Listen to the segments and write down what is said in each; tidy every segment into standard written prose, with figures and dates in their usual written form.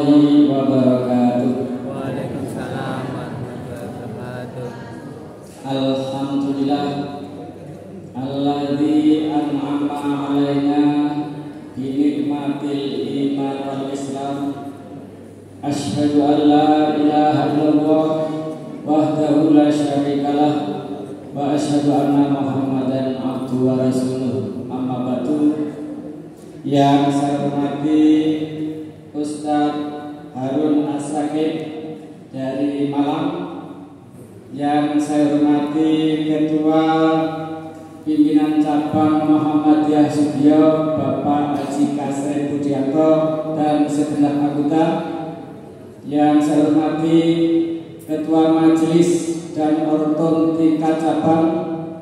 warahmatullahi wabarakatuh. Waalaikumsalam warahmatullahi wabarakatuh. Alhamdulillah alladzi an'ama 'alaina bi nikmatil iman wal islam. Asyhadu an la ilaha illallah wahdahu la syarikalah wa asyhadu anna Muhammadan abduhu wa rasuluh. Amma ba'du. Yang saya hormati Ustadz Harun As-Sakib dari Malang, yang saya hormati Ketua Pimpinan Cabang Muhammadiyah Sugiyo Bapak Haji Kasril Budianto dan segenap anggota, yang saya hormati Ketua Majelis dan Orton tingkat cabang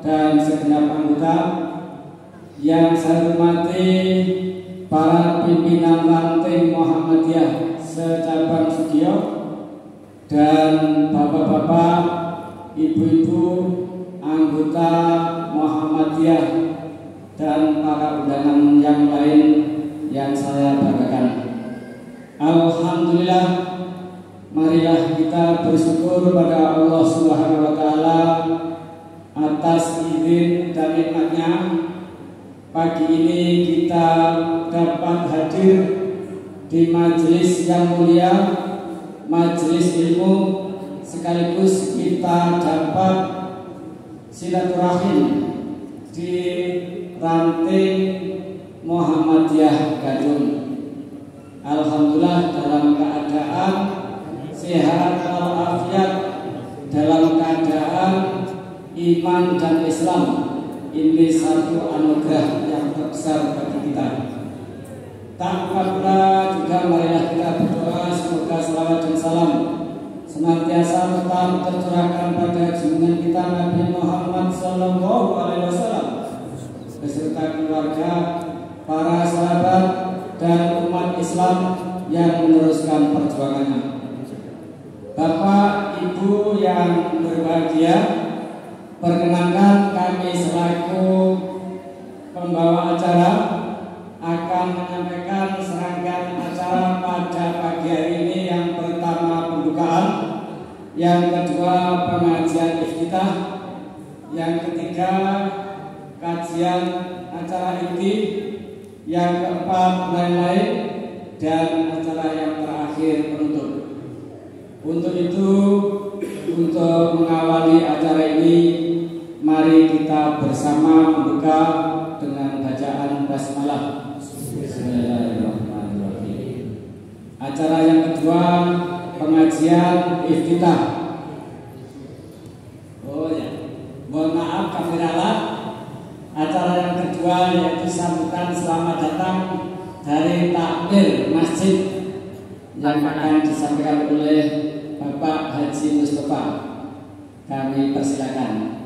dan segenap anggota, yang saya hormati para pimpinan ranting Muhammadiyah secabang Sugiyo dan bapak-bapak, ibu-ibu, anggota Muhammadiyah dan para undangan yang lain yang saya banggakan. Alhamdulillah, marilah kita bersyukur pada Allah Subhanahu wa taala atas izin dan nikmatnya. Pagi ini kita dapat hadir di majelis yang mulia, majelis ilmu, sekaligus kita dapat silaturahim di ranting Muhammadiyah Gadung. Alhamdulillah, dalam keadaan sehat walafiat, dalam keadaan iman dan Islam. Ini satu anugerah yang terbesar bagi kita. Tak pula juga marilah kita berdoa semoga salawat dan salam senantiasa tetap tercurahkan pada junjungan kita Nabi Muhammad SAW beserta keluarga, para sahabat dan umat Islam yang meneruskan perjuangannya. Bapak Ibu yang berbahagia, perkenankan kami selaku pembawa acara akan menyampaikan serangkaian acara pada pagi hari ini. Yang pertama pembukaan, yang kedua pengajian iftitah, yang ketiga kajian acara inti, yang keempat lain-lain, dan acara yang terakhir penutup. Untuk itu, untuk mengawali acara ini, mari kita bersama membuka dengan bacaan basmalah. Bismillahirrahmanirrahim. Acara yang kedua, pengajian iftitah. Oh ya, mohon maaf kameralah. Acara yang kedua yaitu sambutan selamat datang dari takmir masjid yang akan disampaikan oleh Bapak Haji Mustafa. Kami persilakan.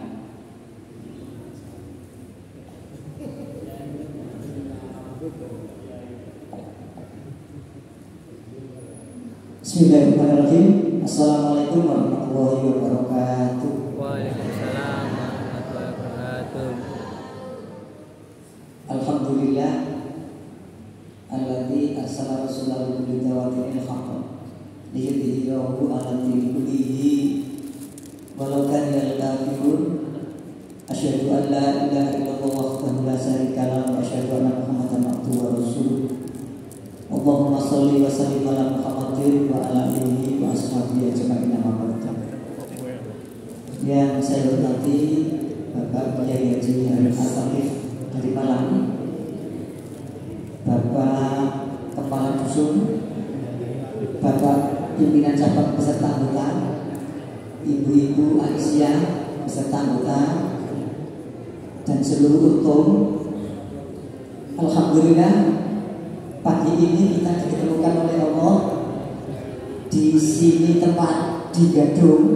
Bismillahirrahmanirrahim. Assalamualaikum warahmatullahi wabarakatuh. Waalaikumsalam warahmatullahi wabarakatuh. Alhamdulillah alladzi arsala rasulahu bil huda wa dinil haqq liyudhhirahu 'ala dini kullihi walau kana al-kafirun. Asyhadu an la ilaha illallah wahdahu la syarika lahu wa asyhadu anna Muhammadan abduhu wa rasuluh. Allahumma shalli wa sallim ala Muhammadin wa ala alihi wa ashabihi ajma'in. Yang saya hormati Bapak Kiai Haji Harun As-Sakib dari Malang, Bapak Kepala Dusun, Bapak Pimpinan Cabang beserta anggota, Ibu-ibu Aisyah beserta anggota, dan seluruh untung. Alhamdulillah, pagi ini kita ditemukan oleh Allah di sini, tempat di Gadung.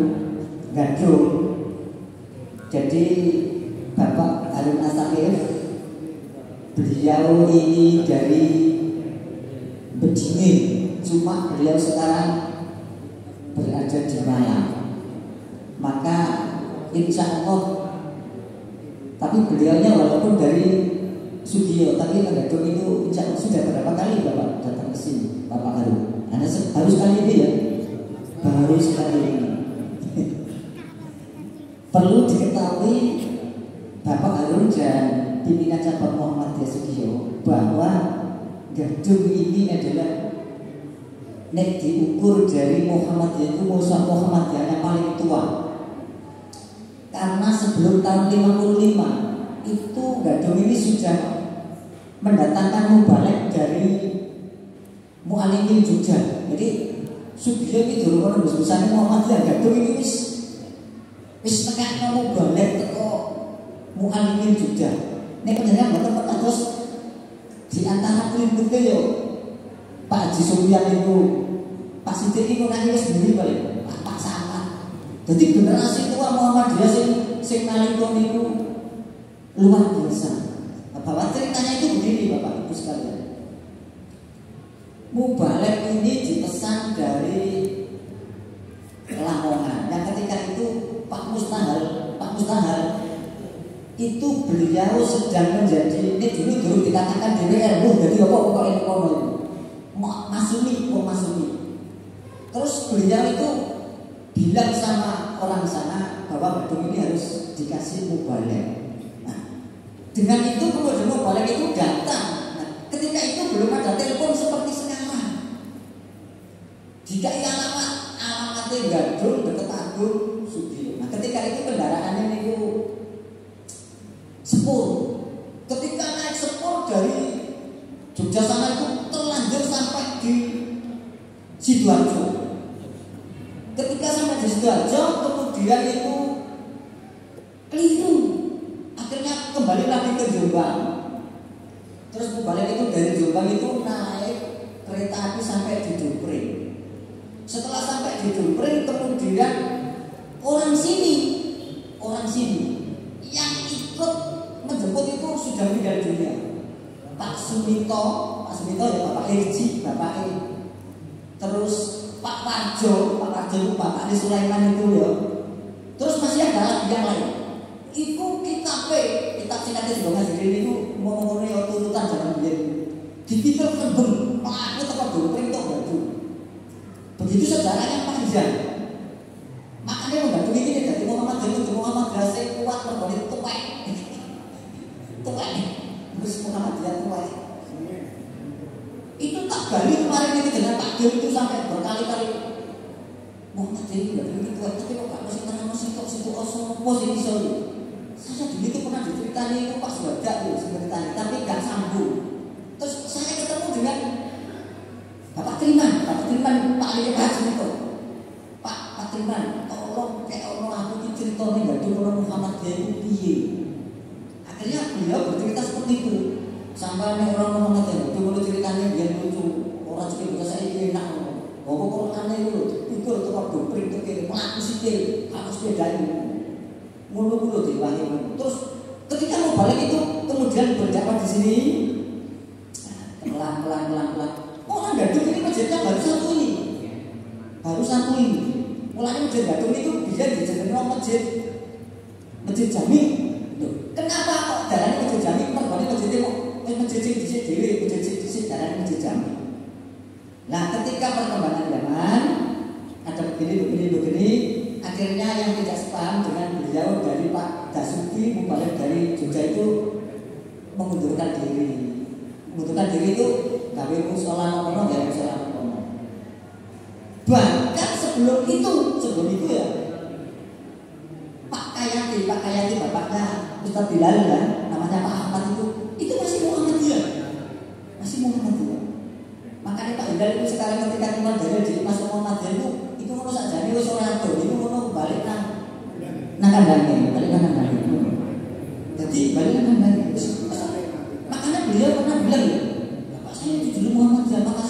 Jadi Bapak Harun As-Sakib, beliau ini dari Bedini, cuma beliau sekarang berada di Malang. Maka insya Allah, tapi beliaunya walaupun dari Sugiyo, tapi Gadung itu insya Allah sudah berapa kali Bapak datang ke sini, Bapak Harun? Anda Harus kali ini ya, baru sekali ini. Perlu diketahui Bapak Harun dan pimpinan cabang Muhammadiyah Sugiyo bahwa Gadung ini adalah nek diukur dari Muhammadiyah itu Muhammadiyah yang paling tua. Karena sebelum tahun 55 itu Gadung ini sudah mendatangkan mubalek dari Mu'alimin Jogja. Jadi Sugiyo ini dulu kan besarnya Muhammadiyah. Gadung ini wis tekan mubalek teko Mu'alimin Jogja. Nek panjenengan mboten pernah terus di antara pelintute yo Pak Haji Sufyan itu, Pak Sidik itu nanti sendiri balik, Pak Samad. Jadi generasi tua Muhammadiyah sing nalika niku luar biasa. Bahwa ceritanya itu begini Bapak Ibu sekalian. Mubalek ini dipesan dari Lamongan. Yang ketika itu Pak Mustahal itu beliau sedang menjadi, ini dulu dikatakan DPR, jadi apa pokoknya kono. Masumi. Terus beliau itu bilang sama orang sana bahwa Gadung ini harus dikasih mubalek. Nah, dengan itu kemudian mubalek itu datang. Nah, ketika itu belum ada telepon seperti sekarang. Jika alamatnya Gadung dekat Agung Sugiyo. Nah, ketika itu kendaraannya itu sepur. Ketika naik sepur dari Jogja sana itu terlanjur sampai di Sidoarjo. Ketika sampai di Sidoarjo, kemudian itu keliru. Akhirnya kembali lagi ke Jombang. Terus kembali itu dari Jombang itu naik kereta api sampai di Dumpring. Setelah sampai di Dumpring, kemudian orang sini yang ikut menjemput itu sudah meninggal dunia. Pak Sumito ya Bapak Erji, Bapak E. Terus Pak Parjo itu Bapak Ali Sulaiman itu ya. Terus masih ada lagi yang lain. Itu kitab singkatnya juga ngajarin itu ngomong-ngomong ya tuntutan zaman biyen. Dipikir kembung, melaku tempat Dumpring tok Gadung. Begitu sejarahnya panjang. Makanya Gadung ini dari Muhammadiyah sing kuat berbalik tuwek. Terus Muhammadiyah tuwek. Itu tak balik kemarin itu dengan takdir itu sampai berkali-kali. Muhammadiyah ini Gadung ini tuwek, tapi kok gak masih tanah masih kok situ osopo sih iso. Saya dulu itu pernah diceritani itu Pak Suwadak itu ceritanya, tapi gak sambung. Terus saya ketemu dengan Bapak Triman Pak Ali Hasim itu. Pak Triman, tolong kayak orang aku itu ceritanya Gadung orang Muhammadiyah itu piye. Akhirnya beliau bercerita seperti itu. Sampai orang Muhammadiyah itu mulai ceritanya dia lucu. Orang juga bisa saya enak. Bahwa kalau aneh itu pikir tempat Dumpring itu kayak melaku sikil harus bedain. Mulu-mulu diwahi. Terus ketika mau balik itu kemudian berdakwah di sini. Pelan. Orang Gadung ini masjidnya baru satu ini. Mulanya masjid Gadung itu bisa dijadikan masjid Jami. Kenapa kok darahnya masjid Jami? Mergane masjidnya kok masjid sing dhisik dhewe, masjid darahnya masjid Jami. Nah, ketika perkembangan zaman ada begini, akhirnya yang tidak sepaham dengan beliau dari Pak Dasuki Mubalek dari Jogja itu mengundurkan diri. Mengundurkan diri itu gawe musola nono ya musola nono. Bahkan sebelum itu ya Pak Kayati bapaknya Ustaz Bilal ya, namanya Pak Ahmad itu masih Muhammadiyah. Makanya Pak Bilal itu sekarang ketika keluar dari di masuk Muhammadiyah itu ngono sakjane wis ora ado, itu ngono balik nang kandangnya, Jadi balik nang kandangnya. Makanya beliau pernah bilang ya, Bapak saya itu dulu Muhammadiyah, maka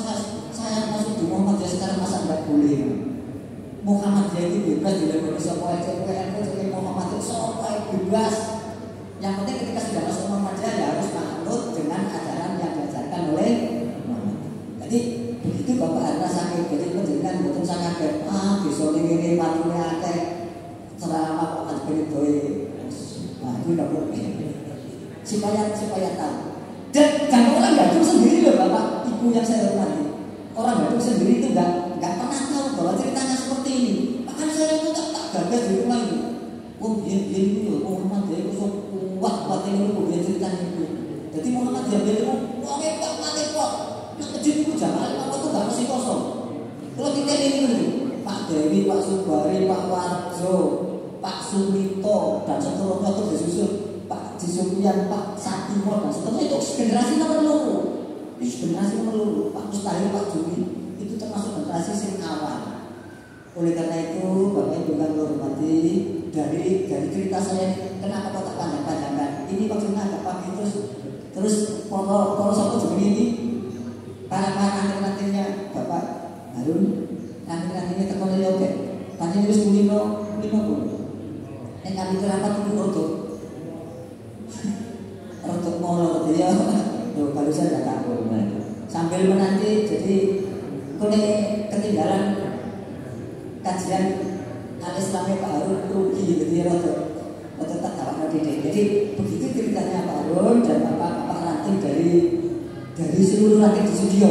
saya masuk di Muhammadiyah sekarang masa enggak boleh. Muhammadiyah itu bebas dileboni sapa aja, Muhammadiyah sapa bebas. Yang penting ketika sudah masuk Muhammadiyah ya harus manut dengan ajaran yang diajarkan oleh Muhammadiyah. Jadi begitu Bapak Harna sakit, jadi penjelasan betul sangat bisa ini matinya akeh ceramah kok ada begitu. Nah itu tidak boleh. Supaya tahu. Dan orang Gadung sendiri loh Bapak Ibu yang saya hormati. Orang Gadung sendiri itu nggak Oh biar itu Muhammad dia itu kuat ini kok dia ceritanya itu. Jadi Muhammad dia itu wong kuat mati kok. Nah kecil itu jamaah apa tuh gak mesti kosong. Kalau kita ini Pak Dewi, Pak Subari, Pak Warjo, Pak Sumito dan seterusnya itu disusul Pak Jisupian, Pak Satimo dan seterusnya itu generasi nomor 2. Itu generasi nomor 2. Pak Mustahil, Pak Jumi itu termasuk generasi yang awal. Oleh karena itu Bapak Ibu yang hormati, dari cerita saya kenapa kok tak panjang-panjangkan ini maksudnya agak pagi terus kalau sopo begini para nanti-nantinya Bapak Harun nanti-nantinya terkoni oke tanya terus kulino pun yang kami kerapat itu rotok molor ya kalau saya tidak takut sambil menanti jadi ketinggalan kajian al-Islamnya Pak Harun rugi gitu ya rotok tak kawan didik. Jadi begitu ceritanya Pak Harun dan Bapak Ranting dari seluruh ranting di studio.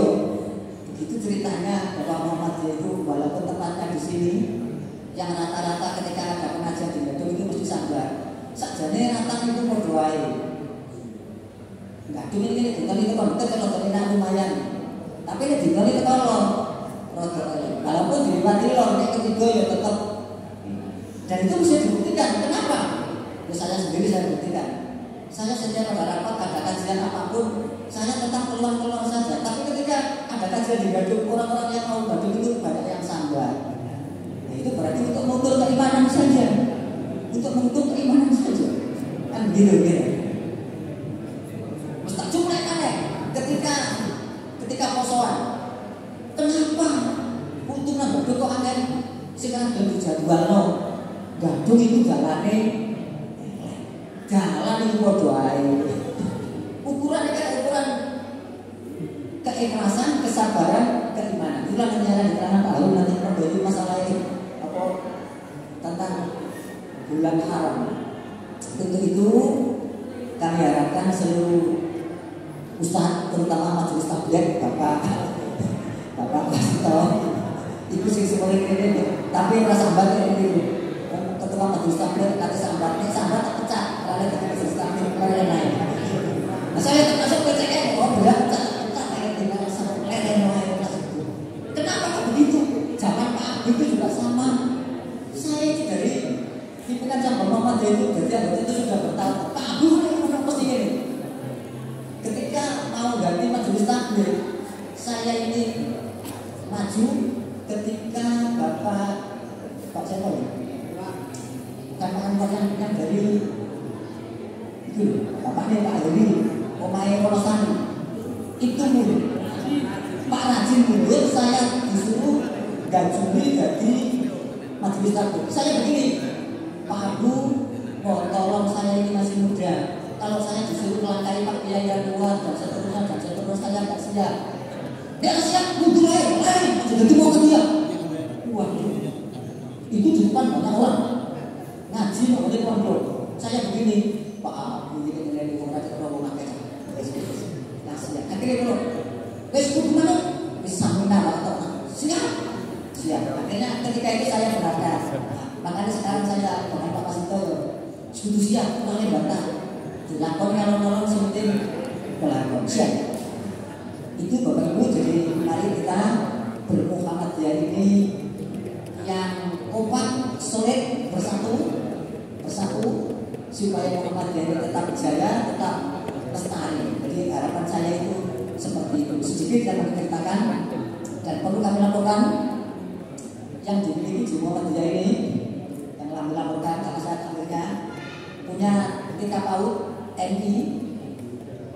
Begitu ceritanya Bapak Muhammad itu walaupun tempatnya di sini yang rata-rata ketika ada pengajian di Gadung itu mesti sambar. Sakjane Ranting itu mau doain. Gadung ini dikali itu konten kalau terkena lumayan. Tapi ini dikali itu tolong. Walaupun di Wadilor yang ketiga ya tetap. Dan itu bisa dibuktikan. Kenapa? Saya sendiri saya buktikan. Saya setiap ada rapat, ada kajian apapun, saya tetap keluar saja. Tapi ketika ada kajian di Gadung, orang-orang yang mau Gadung itu banyak yang sambar. Nah, itu berarti untuk mengukur keimanan saja. Untuk mengukur keimanan saja. Kan gitu. Ustaz cuma aneh ketika posoan. Kenapa? Untungan Gadung kok aneh? Sekarang sudah dijadwal Gadung itu jalan itu doa. Ukurannya kan ukuran keikhlasan, kesabaran, keimanan. Itulah penjelasan di tanah Pak Harun nanti membeli masalah ini apa tentang bulan haram. Untuk itu kami harapkan seluruh ustaz, terutama majelis tabligh Bapak Pasito, itu sih seperti ini. Tapi rasa batin ini. Ketua majelis tabligh kata sambat tak pecah, karena ketua majelis tabligh lain. Nah saya termasuk PCN, berat pecah dengan rasa lain. Kenapa kok begitu? Zaman Pak Habib itu juga sama. Saya itu dari pimpinan cabang Muhammad itu jadi anggota itu sudah bertahun. Pak Habib ini pasti ini. Ketika mau ganti majelis tabligh, saya ini maju ketika Pak siapa ya? Karena yang dari itu bapaknya Pak Heri, Omae Wonosari itu mundur. Pak Rajin mundur, saya disuruh Juli jadi majelis tabligh. Saya begini, Pak Abu, tolong saya ini masih muda. Kalau saya disuruh melangkahi Pak Kiai yang tua dan seterusnya saya nggak siap. Dia siap mundur lain, jadi mau ke dia. Waduh, itu di depan banyak orang. Ngaji oleh pondok. Saya begini, Pak Abu ini menjadi orang yang terlalu makan. Kasihan. Akhirnya kalau kudu mana? Bisa menambah atau siap. Akhirnya ketika itu saya berangkat. Makanya sekarang saya dengan Pak Pasito sudah siap, mulai bantah. Dilakon nyalon-nyalon sementing pelakon siap. Itu Bapak Ibu, jadi mari kita bermuhammadiyah ini yang kompak, solid, bersatu supaya Muhammadiyah ini tetap jaya, tetap lestari. Jadi harapan saya itu seperti itu. Sedikit yang menceritakan dan perlu kami laporkan yang dimiliki di Muhammadiyah ini yang kami laporkan karena saya akhirnya punya tingkat PAUD MI.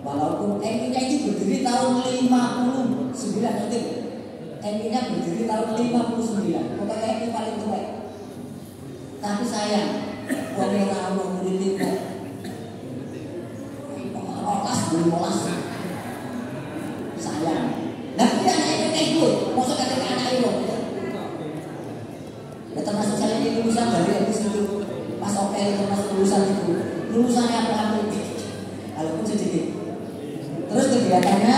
Walaupun MI-nya itu berdiri tahun 59 nanti. MI-nya berdiri tahun 59. Pokoknya MI paling tua. Tapi sayang, orang yang mau murid itu olas sayang. Nah, tapi anak itu maksud kata anak itu. Ya termasuk saya ini lulusan dari itu Mas Oke termasuk lulusan itu. Lulusannya apa? Walaupun sedikit. Terus kegiatannya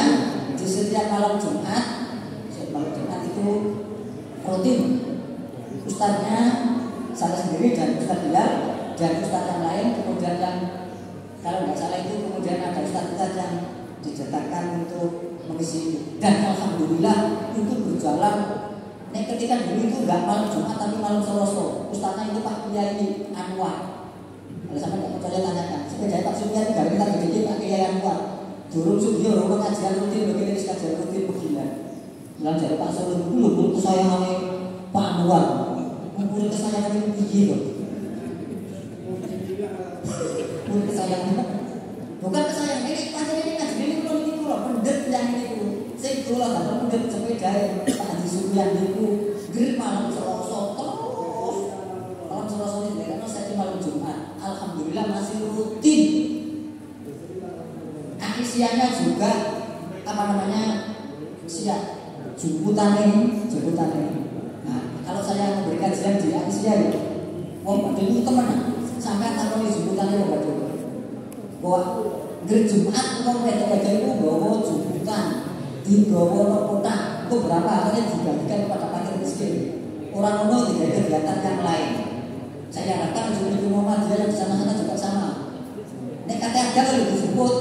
di setiap malam Jumat itu rutin. Ustaznya saya sendiri dan Ustaz Bilal dan ustadz yang lain, kemudian yang kalau nggak salah itu kemudian ada ustadz yang dicetakkan untuk mengisi itu. Dan alhamdulillah itu berjalan. Ketika dulu itu nggak malam Jumat tapi malam Selasa. Ustadznya itu Pak Kiai Anwar. Kalau sampai nggak percaya tanyakan. Sepeda Pak Supian dari kita gede Pak Kiai Anwar. Durung Sugiyo, orang kajian rutin, begini kajian rutin begini. Bilang dari Pak Solo dulu kesayangannya Pak Anwar. Murid kesayangan itu tinggi loh. Murid kesayangan bukan kesayangan ini pasal ini ngaji ini kalau pendet yang itu saya itulah kalau pendet sepeda Pak Haji Supian itu gerit malam Selasa terus malam Selasa ini karena saya malam Jumat alhamdulillah masih rutin. Isiannya juga apa namanya siap jemputannya. Nah, kalau saya memberikan siang di Asia ya, wong badhe itu teman sampai takoni jemputannya wong badhe. Bahwa gereja Jumat wong wedok-wedok itu bawa jemputan, dibawa kotak itu berapa akhirnya dibagikan kepada fakir miskin. Orang ono tidak ada kegiatan yang lain. Saya harapkan Jumlah Muhammadiyah yang di sana-sana juga sama. Nek kata ada kalau disebut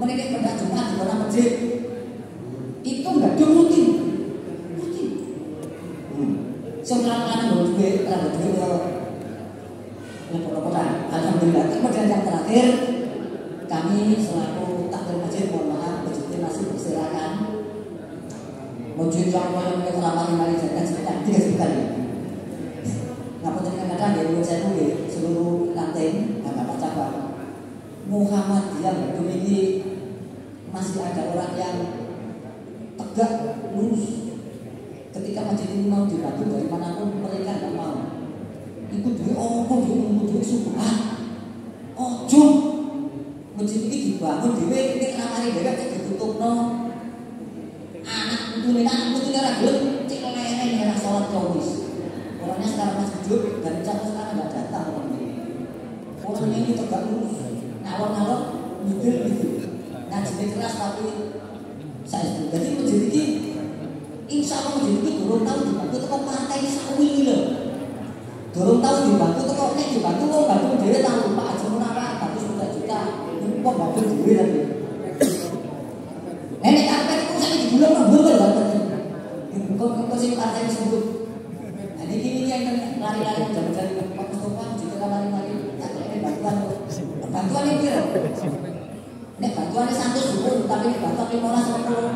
menikah pada Jumat di mana masjid itu enggak rutin. Sekarang baru duit alhamdulillah. Kemudian yang terakhir kami selaku takmir masjid mohon maaf masjidnya masih berserakan. Masjid yang paling ramai mari jaga sekitar 3 kali. Ngapa kadang-kadang ya menurut saya di seluruh lantai apa cabang Muhammadiyah ini masih ada orang yang tegak lurus. Ketika masjid ini mau dibantu dari manapun mereka tidak mau. Ikut duit duit subhan. Ojo masjid ini dibangun dewe ini kamari dewe ditutup no. Anak putu ora gelem cek leren ora salat kamis. Orangnya sekarang masih hidup dan calon sekarang nggak datang orang ini. Orang ini tegak lurus. Ngalor-ngalor mikir gitu. Ngaji keras tapi saya setuju. Jadi masjid ini insya Allah masjid ini durung tahu dibantu teko pantai sawi lho. Durung tahu dibantu teko nek dibantu wong bantu dhewe tahu Pak Haji Munawar bantu 1 juta. Kok bantu dhewe lagi. Nek karpet itu sak digulung nang mbul bantu. Kok sing pantai disebut. Nah ini yang lari-lari jalan-jalan Pak Mustafa juga lari-lari tak bantuan. Bantuan ini piro? Nek bantuannya 100 dulu, tapi bantuan 15 sepuluh.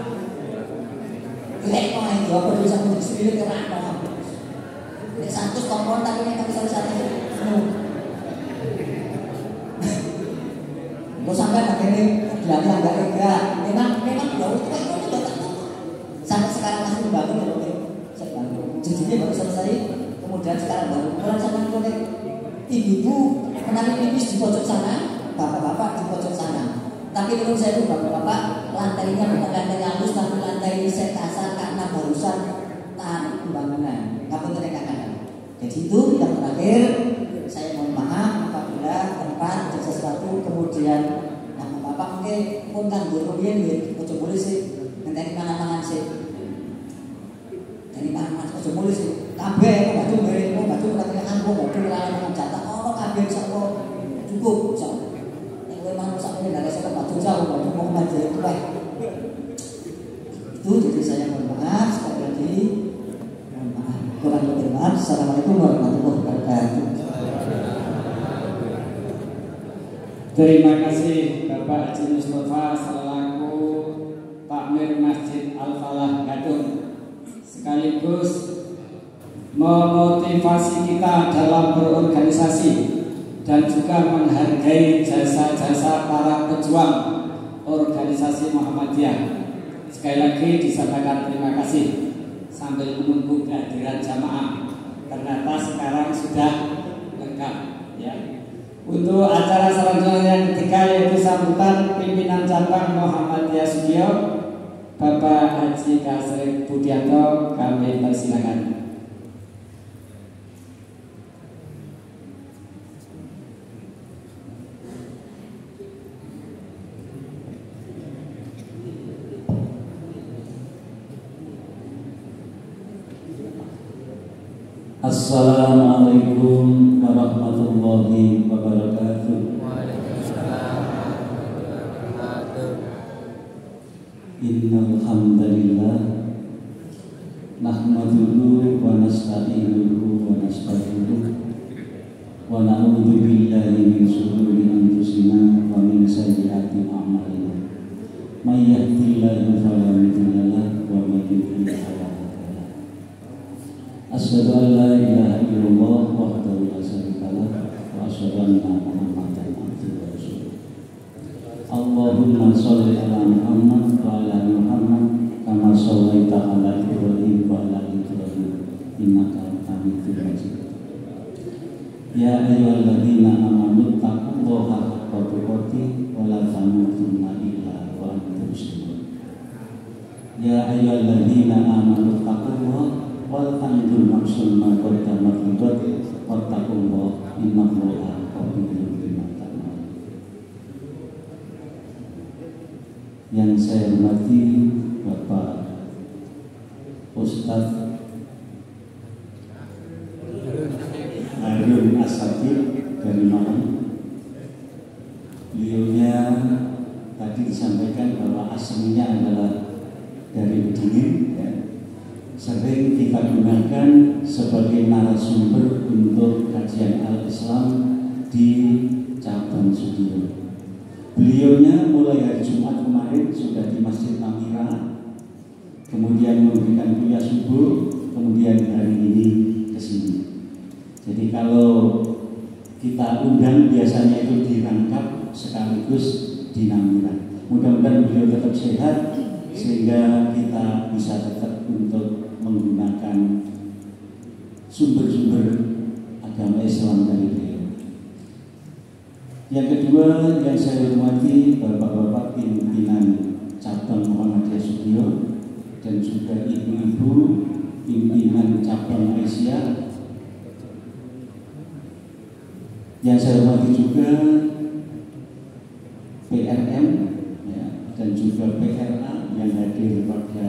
Lek mau itu apa bisa mengisi kerana. Nek 100 kompon tapi nek bisa satu. Mau sampai akhirnya bilang enggak enggak. Memang baru itu udah tak sampai sekarang masih membangun ya oke. Saya bantu. Jadinya baru selesai. Kemudian sekarang baru pulang sama ibu-ibu menangis pipis di pojok sana, bapak-bapak di pojok sana. Tapi menurut saya itu bapak-bapak lantainya bukan lantai halus tapi lantai set kasar karena barusan tahan pembangunan. Nggak penting kadang-kadang. Jadi itu yang terakhir saya mohon maaf apabila tempat sesuatu kemudian bapak mungkin pun kan berubah nih, ojo boleh sih nanti mana tangan sih. Dari mana ojo boleh sih. Kabeh batu beri, batu pelatihan, batu pelatihan jatah orang kabeh insya Allah cukup insya Allah. Memang sampai dari saya batu jauh, batu mau maju itu baik. Itu jadi saya mohon maaf sekali lagi, mohon maaf, kurang lebih maaf. Assalamualaikum warahmatullahi wabarakatuh. Terima kasih Bapak Haji Mustafa selaku Takmir Masjid Al-Falah Gadung, sekaligus memotivasi kita dalam berorganisasi dan juga menghargai jasa-jasa para pejuang organisasi Muhammadiyah. Sekali lagi disampaikan terima kasih sambil menunggu kehadiran jamaah. Ternyata sekarang sudah lengkap ya. Untuk acara selanjutnya yang ketiga yaitu sambutan pimpinan cabang Muhammadiyah Sugiyo Bapak Haji Kasri Budianto, kami persilakan. Assalamualaikum warahmatullahi wabarakatuh. Waalaikumsalam warahmatullahi wabarakatuh. Innal hamdalillah nahmaduhu wa nasta'inuhu wa nastaghfiruh wa na'udzu billahi min shururi anfusina wa min sayyiati a'malina. May yahdihillahu fala mudilla lahu wa may yudlil fala hadiya lahu. Asyhadu an la ilaha illallah wahdahu la syarika lah wa asyhadu anna Muhammadan abduhu wa rasuluh. Allahumma shalli ala Muhammad wa ala ali Muhammad kama shallaita ala Ibrahim wa ala ali Ibrahim innaka Hamidum Majid. Ya ayyuhalladzina amanu taqullaha haqqa tuqatih wa la tamutunna illa wa antum muslimun. Ya ayyuhalladzina amanu taqullaha wal tanzur nafsun ma qaddamat lighad wattaqullaha innallaha khabirun bima ta'malun. Yang saya hormati Bapak Ustadz Harun As-Sadir dari Malang. Beliaunya tadi disampaikan bahwa aslinya adalah dari Kediri, ya. Sering kita gunakan sebagai narasumber untuk kajian Al-Islam di cabang Sudio. Beliaunya mulai hari Jumat kemarin sudah di Masjid Namira, kemudian memberikan kuliah subuh, kemudian hari ini ke sini. Jadi kalau kita undang biasanya itu dirangkap sekaligus di Namira. Mudah-mudahan beliau tetap sehat sehingga kita bisa tetap untuk menggunakan sumber-sumber agama Islam dari beliau. Yang kedua yang saya hormati Bapak-bapak pimpinan cabang Muhammadiyah Sudio dan juga ibu-ibu pimpinan cabang Malaysia. Yang saya hormati juga PRM, ya, dan juga PRA yang hadir pada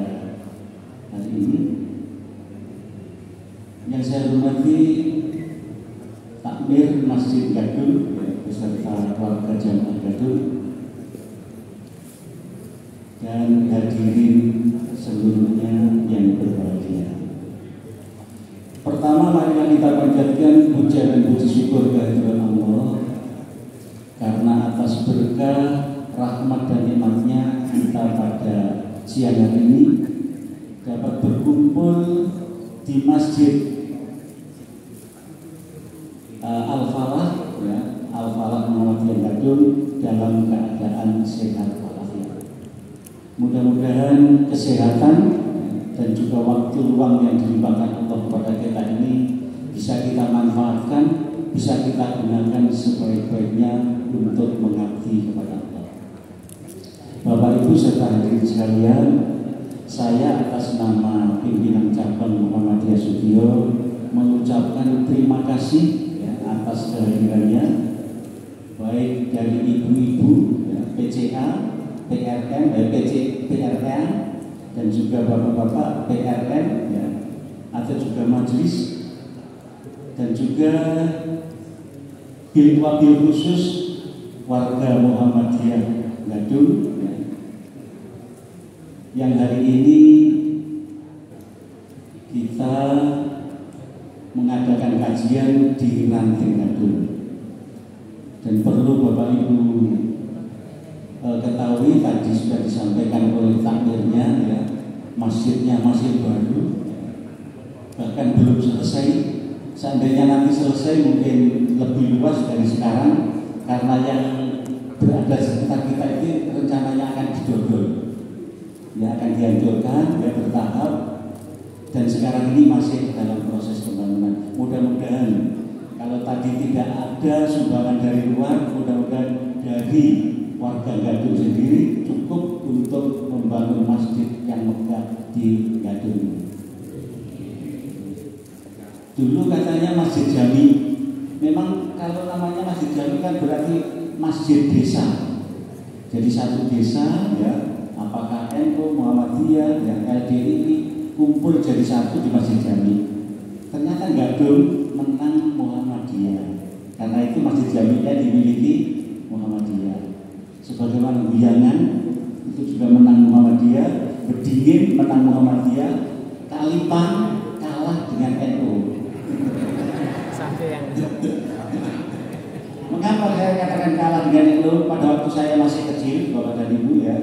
hari ini. Yang saya hormati takmir Masjid Gadung, ya, beserta warga jamaah Gadung, dan hadirin seluruhnya yang berbahagia. Pertama, mari kita panjatkan puja dan puji syukur kehadirat Allah karena atas berkah, rahmat dan nikmatnya kita pada siang hari ini dapat berkumpul di Masjid Al-Falah, ya, Al-Falah Muhammadiyah Gadung dalam keadaan sehat walafiat. Mudah-mudahan kesehatan dan juga waktu luang yang dilimpahkan Allah kepada kita ini bisa kita manfaatkan, bisa kita gunakan sebaik-baiknya untuk mengabdi kepada Allah. Bapak Ibu serta hadirin sekalian, saya atas nama pimpinan cabang Muhammadiyah Sudio mengucapkan terima kasih, ya, atas kehadirannya, baik dari ibu-ibu, ya, PCA, PRM, PRA, dan juga bapak-bapak PRN, ya, atau juga majelis, dan juga wabil khusus warga Muhammadiyah Gadung, ya, yang hari ini kita mengadakan kajian di Ranting Gadung. Dan perlu Bapak Ibu ketahui, tadi sudah disampaikan oleh takmirnya, ya, masjidnya masih baru, bahkan belum selesai. Seandainya nanti selesai mungkin lebih luas dari sekarang, karena yang berada sekitar kita itu rencananya akan didodol, ya, akan dihancurkan, ya, bertahap, dan sekarang ini masih dalam proses pembangunan. Mudah-mudahan kalau tadi tidak ada sumbangan dari luar, mudah-mudahan dari warga Gadung sendiri cukup untuk membangun masjid yang megah di Gadung. Dulu katanya Masjid Jami. Memang kalau namanya Masjid Jami kan berarti masjid desa. Jadi satu desa, ya, apakah NU, Muhammadiyah, ya, LDI kumpul jadi satu di Masjid Jami. Ternyata enggak Gadung menang Muhammadiyah. Karena itu Masjid Jami'iyah dimiliki Muhammadiyah. Sebagaimana Guyangan itu juga menang Muhammadiyah, Bedingin menang Muhammadiyah, Kalipan kalah dengan NU. Sampai yang Mengapa saya katakan kalah dengan NU? Pada waktu saya masih kecil, Bapak dan Ibu ya,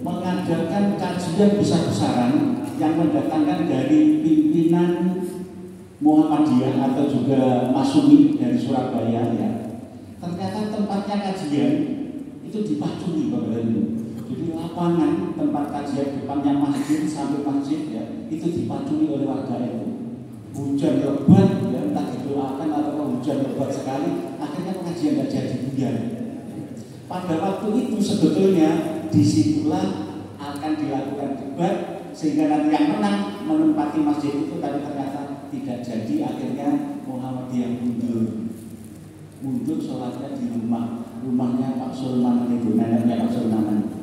mengadakan kajian besar-besaran yang mendatangkan dari pimpinan Muhammadiyah atau juga Masumi dari Surabaya ya. Ternyata tempatnya kajian itu dipacungi Bapak dan Ibu. Jadi lapangan tempat kajian depannya masjid sampai masjid ya itu dipacungi oleh warga itu. Hujan lebat ya, entah didoakan atau hujan lebat sekali, akhirnya pengajian tidak jadi bulan. Pada waktu itu sebetulnya disitulah akan dilakukan debat sehingga nanti yang menang menempati masjid itu, tapi ternyata tidak jadi. Akhirnya Muhammadiyah mundur sholatnya di rumahnya Pak Sulman itu, neneknya Pak Sulman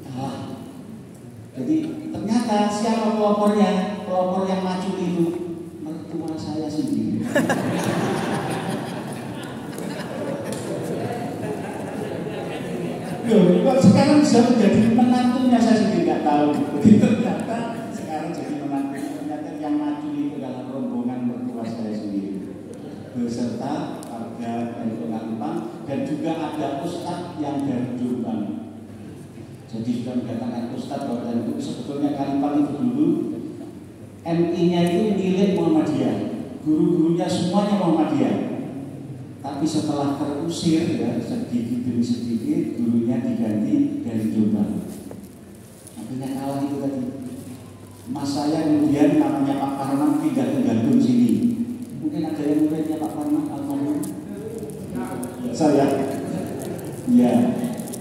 kalah. Jadi ternyata siapa pelopornya? Pelopor yang maju itu mertua saya sendiri. Loh, kok sekarang bisa menjadi menantunya saya sendiri nggak tahu. Jadi ternyata sekarang jadi menantu. Ternyata yang maju itu adalah rombongan mertua saya sendiri beserta warga dari Kalimpang dan juga ada ustadz yang dari Jombang. Jadi sudah mendatangkan ustadz dan itu sebetulnya Kalimpang itu dulu MI-nya itu milik Muhammadiyah, guru-gurunya semuanya Muhammadiyah. Tapi setelah terusir ya sedikit demi sedikit gurunya diganti dari Jombang. Akhirnya kalah itu tadi. Mas saya kemudian namanya Pak Parman pindah ke Gadung sini. Mungkin ada yang muridnya Pak Parman almarhum. Saya. Ya.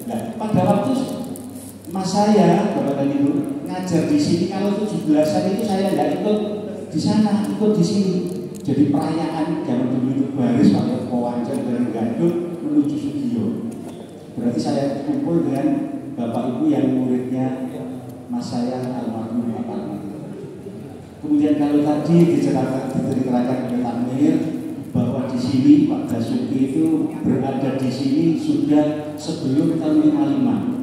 Nah, pada waktu mas saya, Bapak dan Ibu, ngajar di sini kalau 17-an itu saya nggak ikut di sana, ikut di sini. Jadi perayaan zaman dulu itu baris pakai pewajar dari Gadung menuju Sugiyo. Berarti saya kumpul dengan Bapak Ibu yang muridnya mas saya almarhum Pak Parman. Kemudian kalau tadi diceritakan oleh Takmir bahwa di sini Pak Basuki itu berada di sini sudah sebelum tahun 55.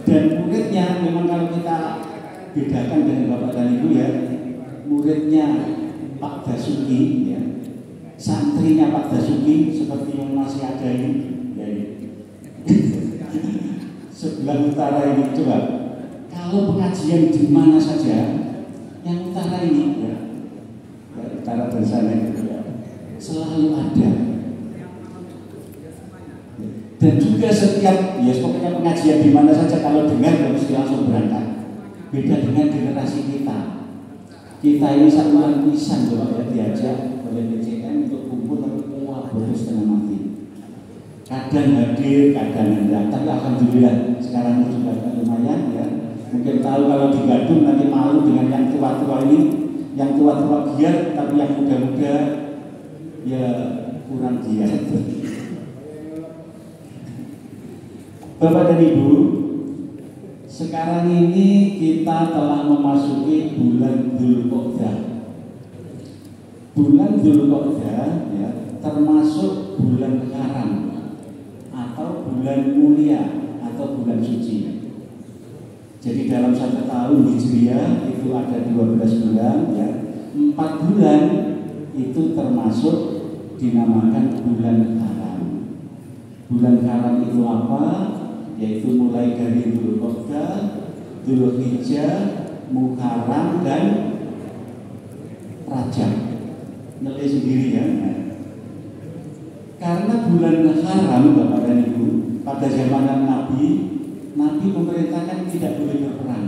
Dan muridnya memang kalau kita bedakan dengan Bapak dan Ibu ya, muridnya Pak Basuki ya, santrinya Pak Basuki seperti yang masih ada ini ya, sebelah utara ini. Coba kalau pengajian di mana saja yang utara ini ya, utara dan sana itu ya, selalu ada. Dan juga setiap, ya pokoknya pengajian di mana saja kalau dengar harus langsung berangkat. Beda dengan generasi kita. Kita ini satuan pisan kalau ya diajak oleh PCN untuk kumpul tapi wah bodoh setengah mati. Kadang hadir, kadang enggak. Tapi alhamdulillah sekarang itu juga lumayan ya. Mungkin tahu kalau di Gadung nanti malu dengan yang tua-tua ini, yang tua-tua giat, tapi yang muda-muda ya kurang giat. Bapak dan Ibu, sekarang ini kita telah memasuki bulan Dzulqa'dah. Bulan Dzulqa'dah ya, termasuk bulan haram atau bulan mulia atau bulan suci. Jadi dalam satu tahun Hijriah itu ada 12 bulan ya. 4 bulan itu termasuk dinamakan bulan haram. Bulan haram itu apa? Yaitu mulai dari Dzulqa'dah, Dzulhijjah, Muharram dan Rajab. Nilai sendiri ya. Karena bulan haram Bapak dan Ibu, pada zaman Nabi memerintahkan tidak boleh berperang.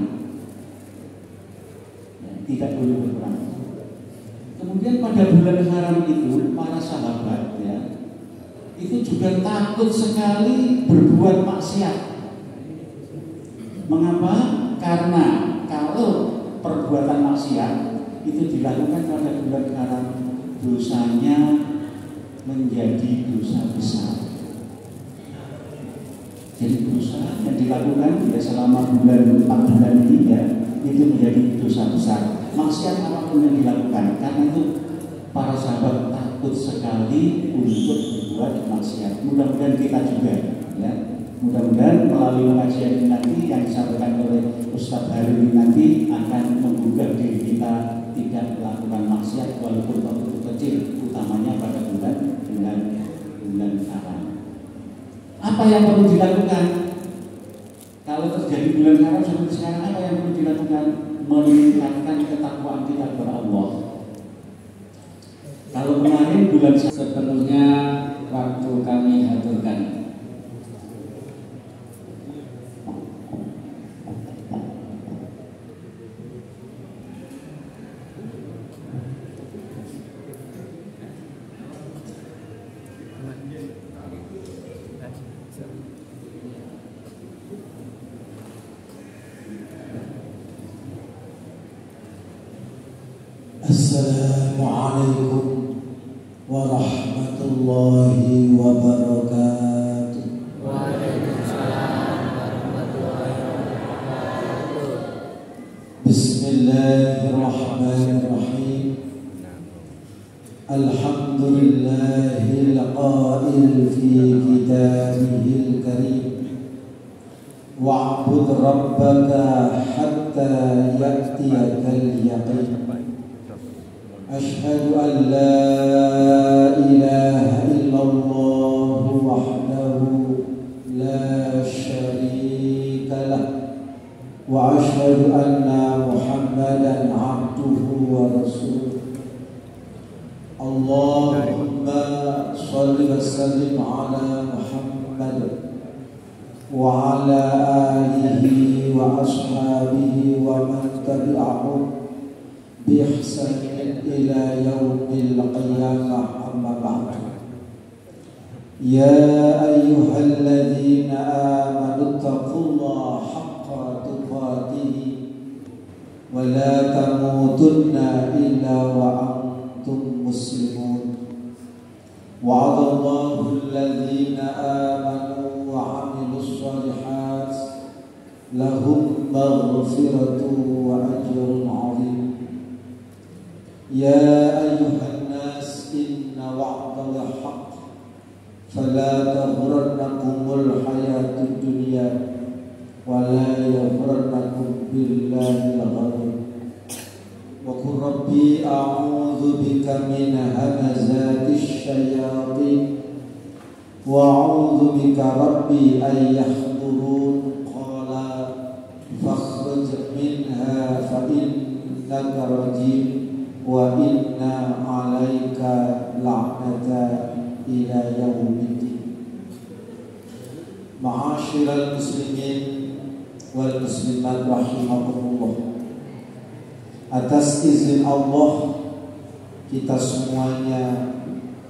Ya, tidak boleh berperang. Kemudian pada bulan haram itu para sahabat ya itu juga takut sekali berbuat maksiat. Mengapa? Karena kalau perbuatan maksiat itu dilakukan pada bulan haram, dosanya menjadi dosa besar. Jadi dosa yang dilakukan ya selama 4 bulan ini ya itu menjadi dosa besar. maksiat apapun yang dilakukan. Karena itu para sahabat takut sekali untuk berbuat maksiat. Mudah-mudahan kita juga, ya. Mudah-mudahan melalui pengajian ini nanti yang disampaikan oleh Ustaz Harun nanti akan menggugah diri kita tidak melakukan maksiat walaupun waktu kecil, utamanya pada bulan haram. Apa yang perlu dilakukan? Kalau terjadi bulan haram seperti sekarang, apa yang perlu dilakukan? Meningkatkan ketakwaan kita kepada Allah. Kalau kemarin bulan sepenuhnya waktu kami haturkan. Assalamualaikum warahmatullahi wabarakatuh. Waalaikumsalam warahmatullahi wabarakatuh. Bismillahirrahmanirrahim. Alhamdulillahil qail fi kitabihil karim. Wa'bud rabbaka hatta ya'tiyakal yaqin. Ashhadu an la ilaha illallah wahdahu la syarika lah wa ashhadu anna Muhammadan abduhu wa rasuluh. Allahumma shalli wa sallim ala Muhammad wa ala alihi wa ashabihi wa man tabi'ahum bi ihsan ila yaumil qiyamah, amma ba'd. Ya ayyuhalladzina amanu taqullaha haqqa tuqatih wa la tamutunna illa wa antum muslimun. Wa'adallahu alladzina amanu wa 'amilus shalihat lahum maghfiratu wa ajrun 'azim. Ya ayyuhan nas inna wa'dallahi haqq fala taghurrannakumul hayatud dunya wa la yaghurrannakum billahil gharur. Wa qur rabbi a'udzu bika min hamazatish shayatin wa a'udzu bika rabbi an yahdurun. Qala fakhruj minha fa innaka rajim wa inna 'alaika la'nata ila yaumiddin. Ma'asyiral muslimin wal muslimat rahimakumullah. Atas izin Allah kita semuanya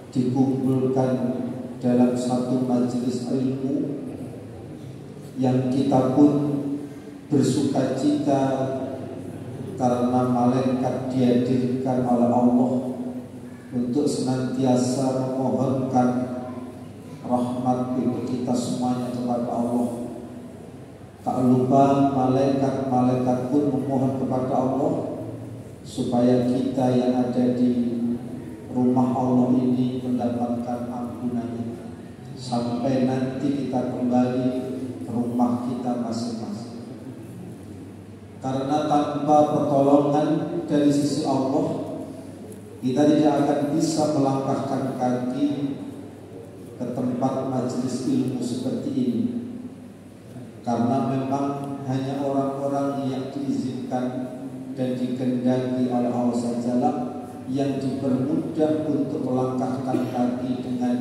dikumpulkan dalam satu majelis ilmu yang kita pun bersukacita karena malaikat dihadirkan oleh Allah untuk senantiasa memohonkan rahmat bagi kita semuanya kepada Allah. Tak lupa malaikat-malaikat pun memohon kepada Allah supaya kita yang ada di rumah Allah ini mendapatkan ampunannya sampai nanti kita kembali ke rumah kita masing-masing. Karena tanpa pertolongan dari sisi Allah, kita tidak akan bisa melangkahkan kaki ke tempat majelis ilmu seperti ini. Karena memang hanya orang-orang yang diizinkan dan dikehendaki oleh Allah sajalah yang dipermudah untuk melangkahkan kaki dengan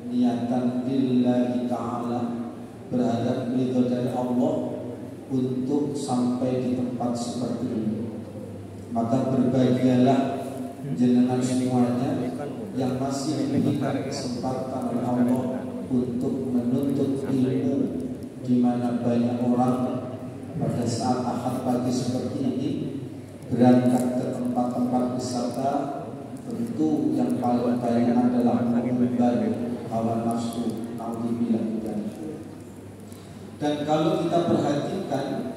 niatan lillahi ta'ala, berhadap ridho dari Allah untuk sampai di tempat seperti ini. Maka berbahagialah jenengan semuanya yang masih diberikan kesempatan oleh Allah untuk menuntut ilmu, di mana banyak orang pada saat Ahad pagi seperti ini berangkat ke tempat-tempat wisata. Tentu yang paling banyak adalah mengubah hawa nafsu. Alhamdulillah. Dan kalau kita perhatikan,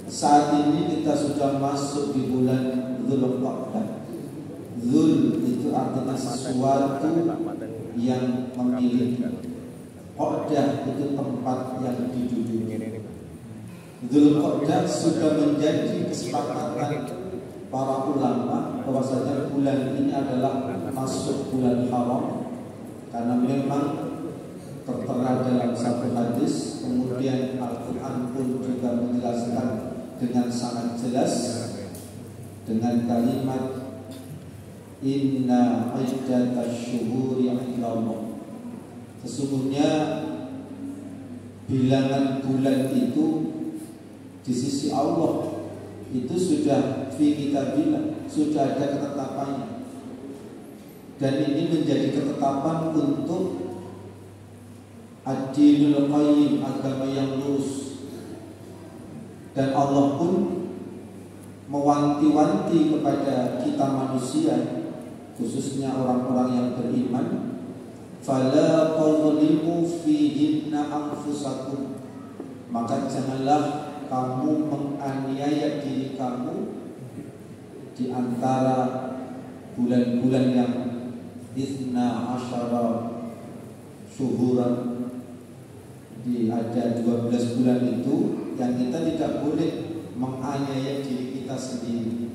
saat ini kita sudah masuk di bulan Dzulqa'dah. Dzul itu artinya sesuatu yang memiliki. Qa'dah itu tempat yang diduduki. Dzulqa'dah sudah menjadi kesepakatan para ulama bahwasanya bulan ini adalah masuk bulan haram, karena memang tertera dalam satu hadis, kemudian Al-Quran pun juga menjelaskan dengan sangat jelas dengan kalimat Inna iddatash syuhuri 'indallah. Sesungguhnya bilangan bulan itu di sisi Allah itu sudah fi kitabillah, sudah ada ketetapannya. Dan ini menjadi ketetapan untuk ad-dinul qayyim, agama yang lurus. Dan Allah pun mewanti-wanti kepada kita manusia, khususnya orang-orang yang beriman, fala tadhlimu fihinna anfusakum, maka janganlah kamu menganiaya diri kamu di antara bulan-bulan yang 12 syuhuran, ada 12 bulan itu yang kita tidak boleh menganiaya diri kita sendiri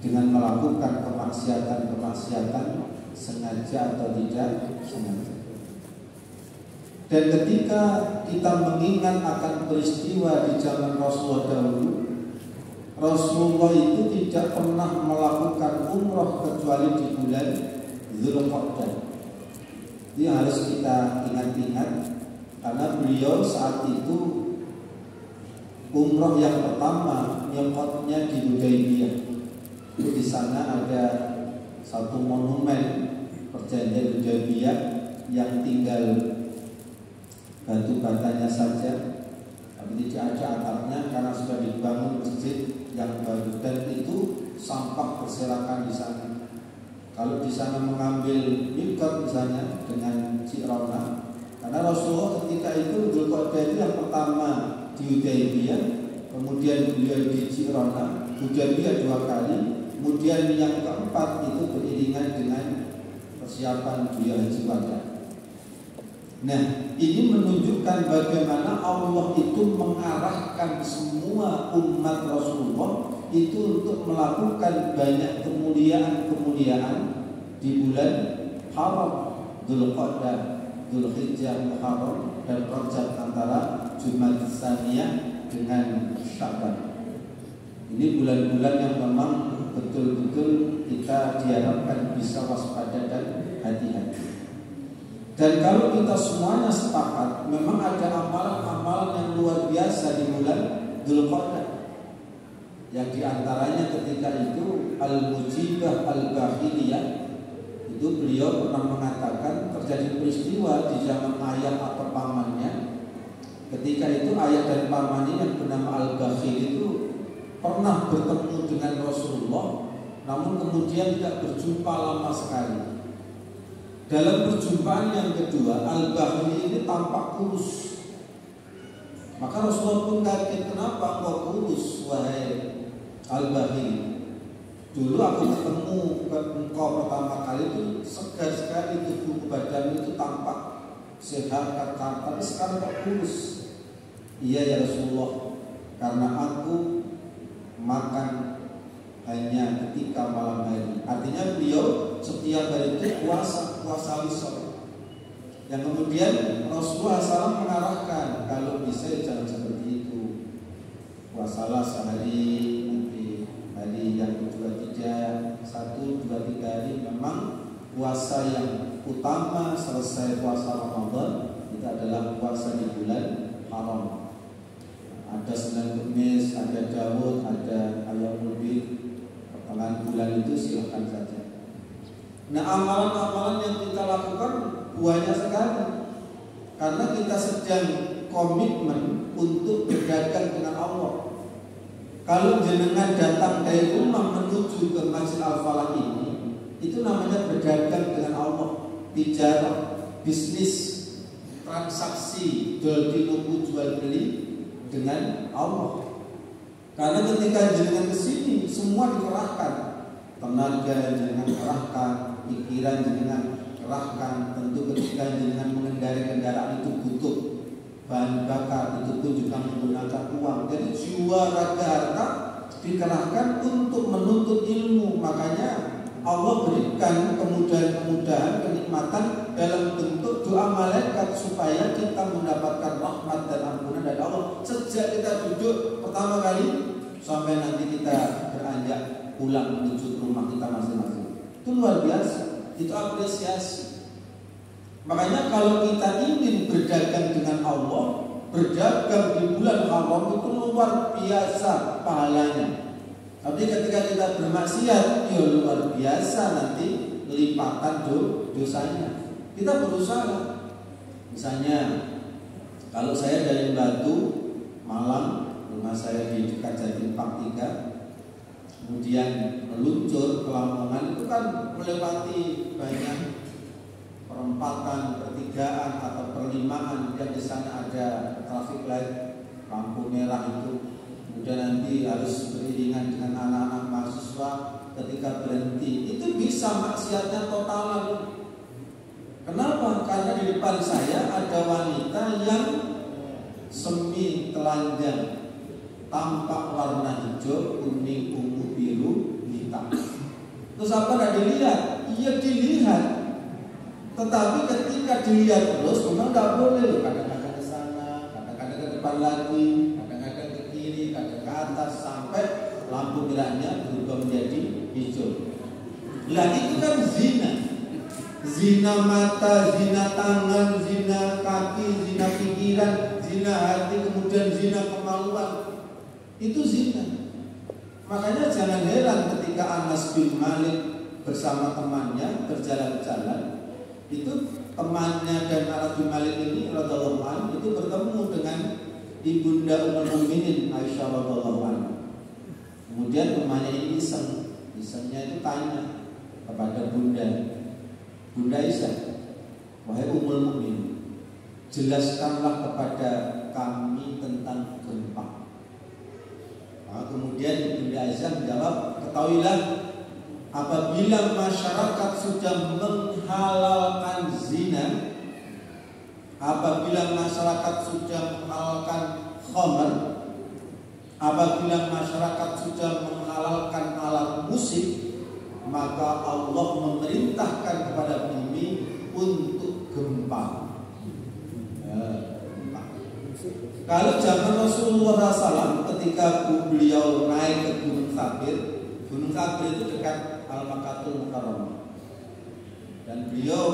dengan melakukan kemaksiatan-kemaksiatan sengaja atau tidak sengaja. Dan ketika kita mengingat akan peristiwa di zaman Rasulullah dahulu, Rasulullah itu tidak pernah melakukan umroh kecuali di bulan Dzulqa'dah. Ini harus kita ingat-ingat, karena beliau saat itu umroh yang pertama miqatnya di Hudaybiyah. Di sana ada satu monumen perjanjian Hudaybiyah yang tinggal batu batanya saja, tapi tidak ada atapnya karena sudah dibangun masjid yang baru, dan itu sampah berserakan di sana. Kalau di sana mengambil miqat misalnya dengan Ji'rana, karena Rasulullah ketika itu Dzulqa'dah itu yang pertama di Hudaybiyah, kemudian beliau di Ji'rana, Hudaybiyah 2 kali, kemudian yang keempat itu beriringan dengan persiapan beliau haji wada. Nah, ini menunjukkan bagaimana Allah itu mengarahkan semua umat Rasulullah itu untuk melakukan banyak kemuliaan-kemuliaan di bulan haram, Dzulqa'dah, Dzulhijjah, Muharram, dan Rajab, antara Jumat Tsaniyah dengan Sya'ban. Ini bulan-bulan yang memang betul-betul kita diharapkan bisa waspada dan hati-hati. Dan kalau kita semuanya sepakat, memang ada amalan-amalan yang luar biasa di bulan Dzulqa'dah, yang diantaranya ketika itu Al-Mujibah Al-Bahiliyah, itu beliau pernah mengatakan terjadi peristiwa di zaman ayah atau pamannya. Ketika itu ayah dan pamannya yang bernama Al-Bahil itu pernah bertemu dengan Rasulullah, namun kemudian tidak berjumpa lama sekali. Dalam perjumpaan yang kedua, Al-Bahri ini tampak kurus. Maka Rasulullah pun kaget, kenapa engkau kurus, wahai Al-Bahri? Dulu aku ketemu engkau pertama kali itu segar sekali, tubuh badan itu tampak sehat, kata, tapi sekarang kok kurus? Iya ya Rasulullah, karena aku makan hanya ketika malam hari. Artinya beliau setiap hari itu puasa wisol. Yang kemudian Rasulullah SAW mengarahkan, kalau bisa jangan seperti itu, puasalah sehari, nanti hari yang kedua 1, 2, 3 hari. Memang puasa yang utama selesai puasa Ramadan itu adalah puasa di bulan haram. Ada Senin Kemis, ada Daud, ada Ayyamul Bid. Pertengahan bulan itu silahkan saja. Nah, amalan-amalan yang kita lakukan banyak sekali, karena kita sedang komitmen untuk berdagang dengan Allah. Kalau jenengan datang dari rumah menuju ke Masjid Al-Falah ini, itu namanya berdagang dengan Allah, bicara, bisnis, transaksi, jual beli dengan Allah. Karena ketika jenengan ke sini semua dikerahkan, tenaga jenengan kerahkan, pikiran jenengan kerahkan. Tentu ketika jenengan mengendarai kendaraan itu butuh bahan bakar, itu pun juga menggunakan uang. Jadi jiwa, raga, harta dikerahkan untuk menuntut ilmu. Makanya Allah berikan kemudahan-kemudahan, kenikmatan dalam bentuk doa malaikat supaya kita mendapatkan rahmat dan ampunan dari Allah sejak kita duduk pertama kali sampai nanti kita beranjak pulang menuju rumah kita masing-masing. Itu luar biasa, itu apresiasi. Makanya kalau kita ingin berdagang dengan Allah, berdagang di bulan haram itu luar biasa pahalanya. Tapi ketika kita bermaksiat, ya luar biasa nanti lipatan dosanya. Kita berusaha. Misalnya, kalau saya dari Batu, Malang, rumah saya di dekat Jatim Park 3, kemudian meluncur ke Lamongan, itu kan melewati banyak perempatan, pertigaan atau perlimaan yang di sana ada traffic light, lampu merah itu. Kemudian nanti harus beriringan dengan anak-anak mahasiswa ketika berhenti. Itu bisa maksiatnya totalan. Kenapa? Karena di depan saya ada wanita yang semi telanjang, tampak warna hijau, kuning, ungu, biru, hitam. Terus apa tidak dilihat? Iya dilihat. Tetapi ketika dilihat terus, memang tidak boleh. Kadang-kadang ke sana, kadang-kadang ke depan lagi, kadang-kadang ke kiri, kadang ke atas, sampai lampu merahnya berubah menjadi hijau. Lah itu kan zina. Zina mata, zina tangan, zina kaki, zina pikiran, zina hati, kemudian zina kemaluan. Itu zina. Makanya jangan heran ketika Anas bin Malik bersama temannya berjalan-jalan, itu temannya dan Anas bin Malik ini radhiyallahu anhu itu bertemu dengan ibunda Ummul Mukminin Aisyah radhiyallahu anha. Kemudian temannya ini isengnya itu tanya kepada Bunda Aisyah, wahai Ummul Mukminin, jelaskanlah kepada kami tentang gempa. Nah, kemudian Bunda Aisyah menjawab, ketahuilah apabila masyarakat sudah menghalalkan zina, apabila masyarakat sudah menghalalkan khamr, apabila masyarakat sudah menghalalkan alat musik, maka Allah memerintahkan kepada bumi untuk gempa. Kalau zaman Rasulullah SAW ketika beliau naik ke Gunung Sabir itu dekat Al-Makkatul Mukarramah, dan beliau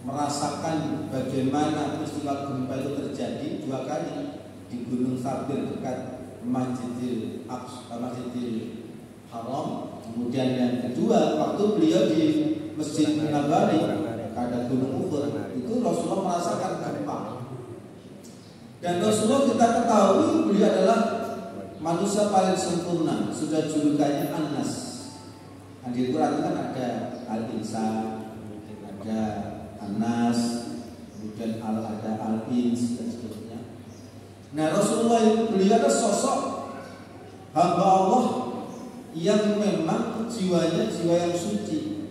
merasakan bagaimana peristiwa gempa itu terjadi 2 kali di Gunung Sabir dekat Masjidil Aqsa, Masjidil Haram. Kemudian yang kedua waktu beliau di Masjid Nabawi ada Gunung Uhud, itu Rasulullah merasakan gempa. Dan Rasulullah kita ketahui beliau adalah manusia paling sempurna, sudah julukannya Anas. Di Quran kan ada Al-Insan, ada Anas, kemudian ada Al-Ins dan seterusnya. Nah Rasulullah beliau adalah sosok hamba Allah yang memang jiwanya jiwa yang suci.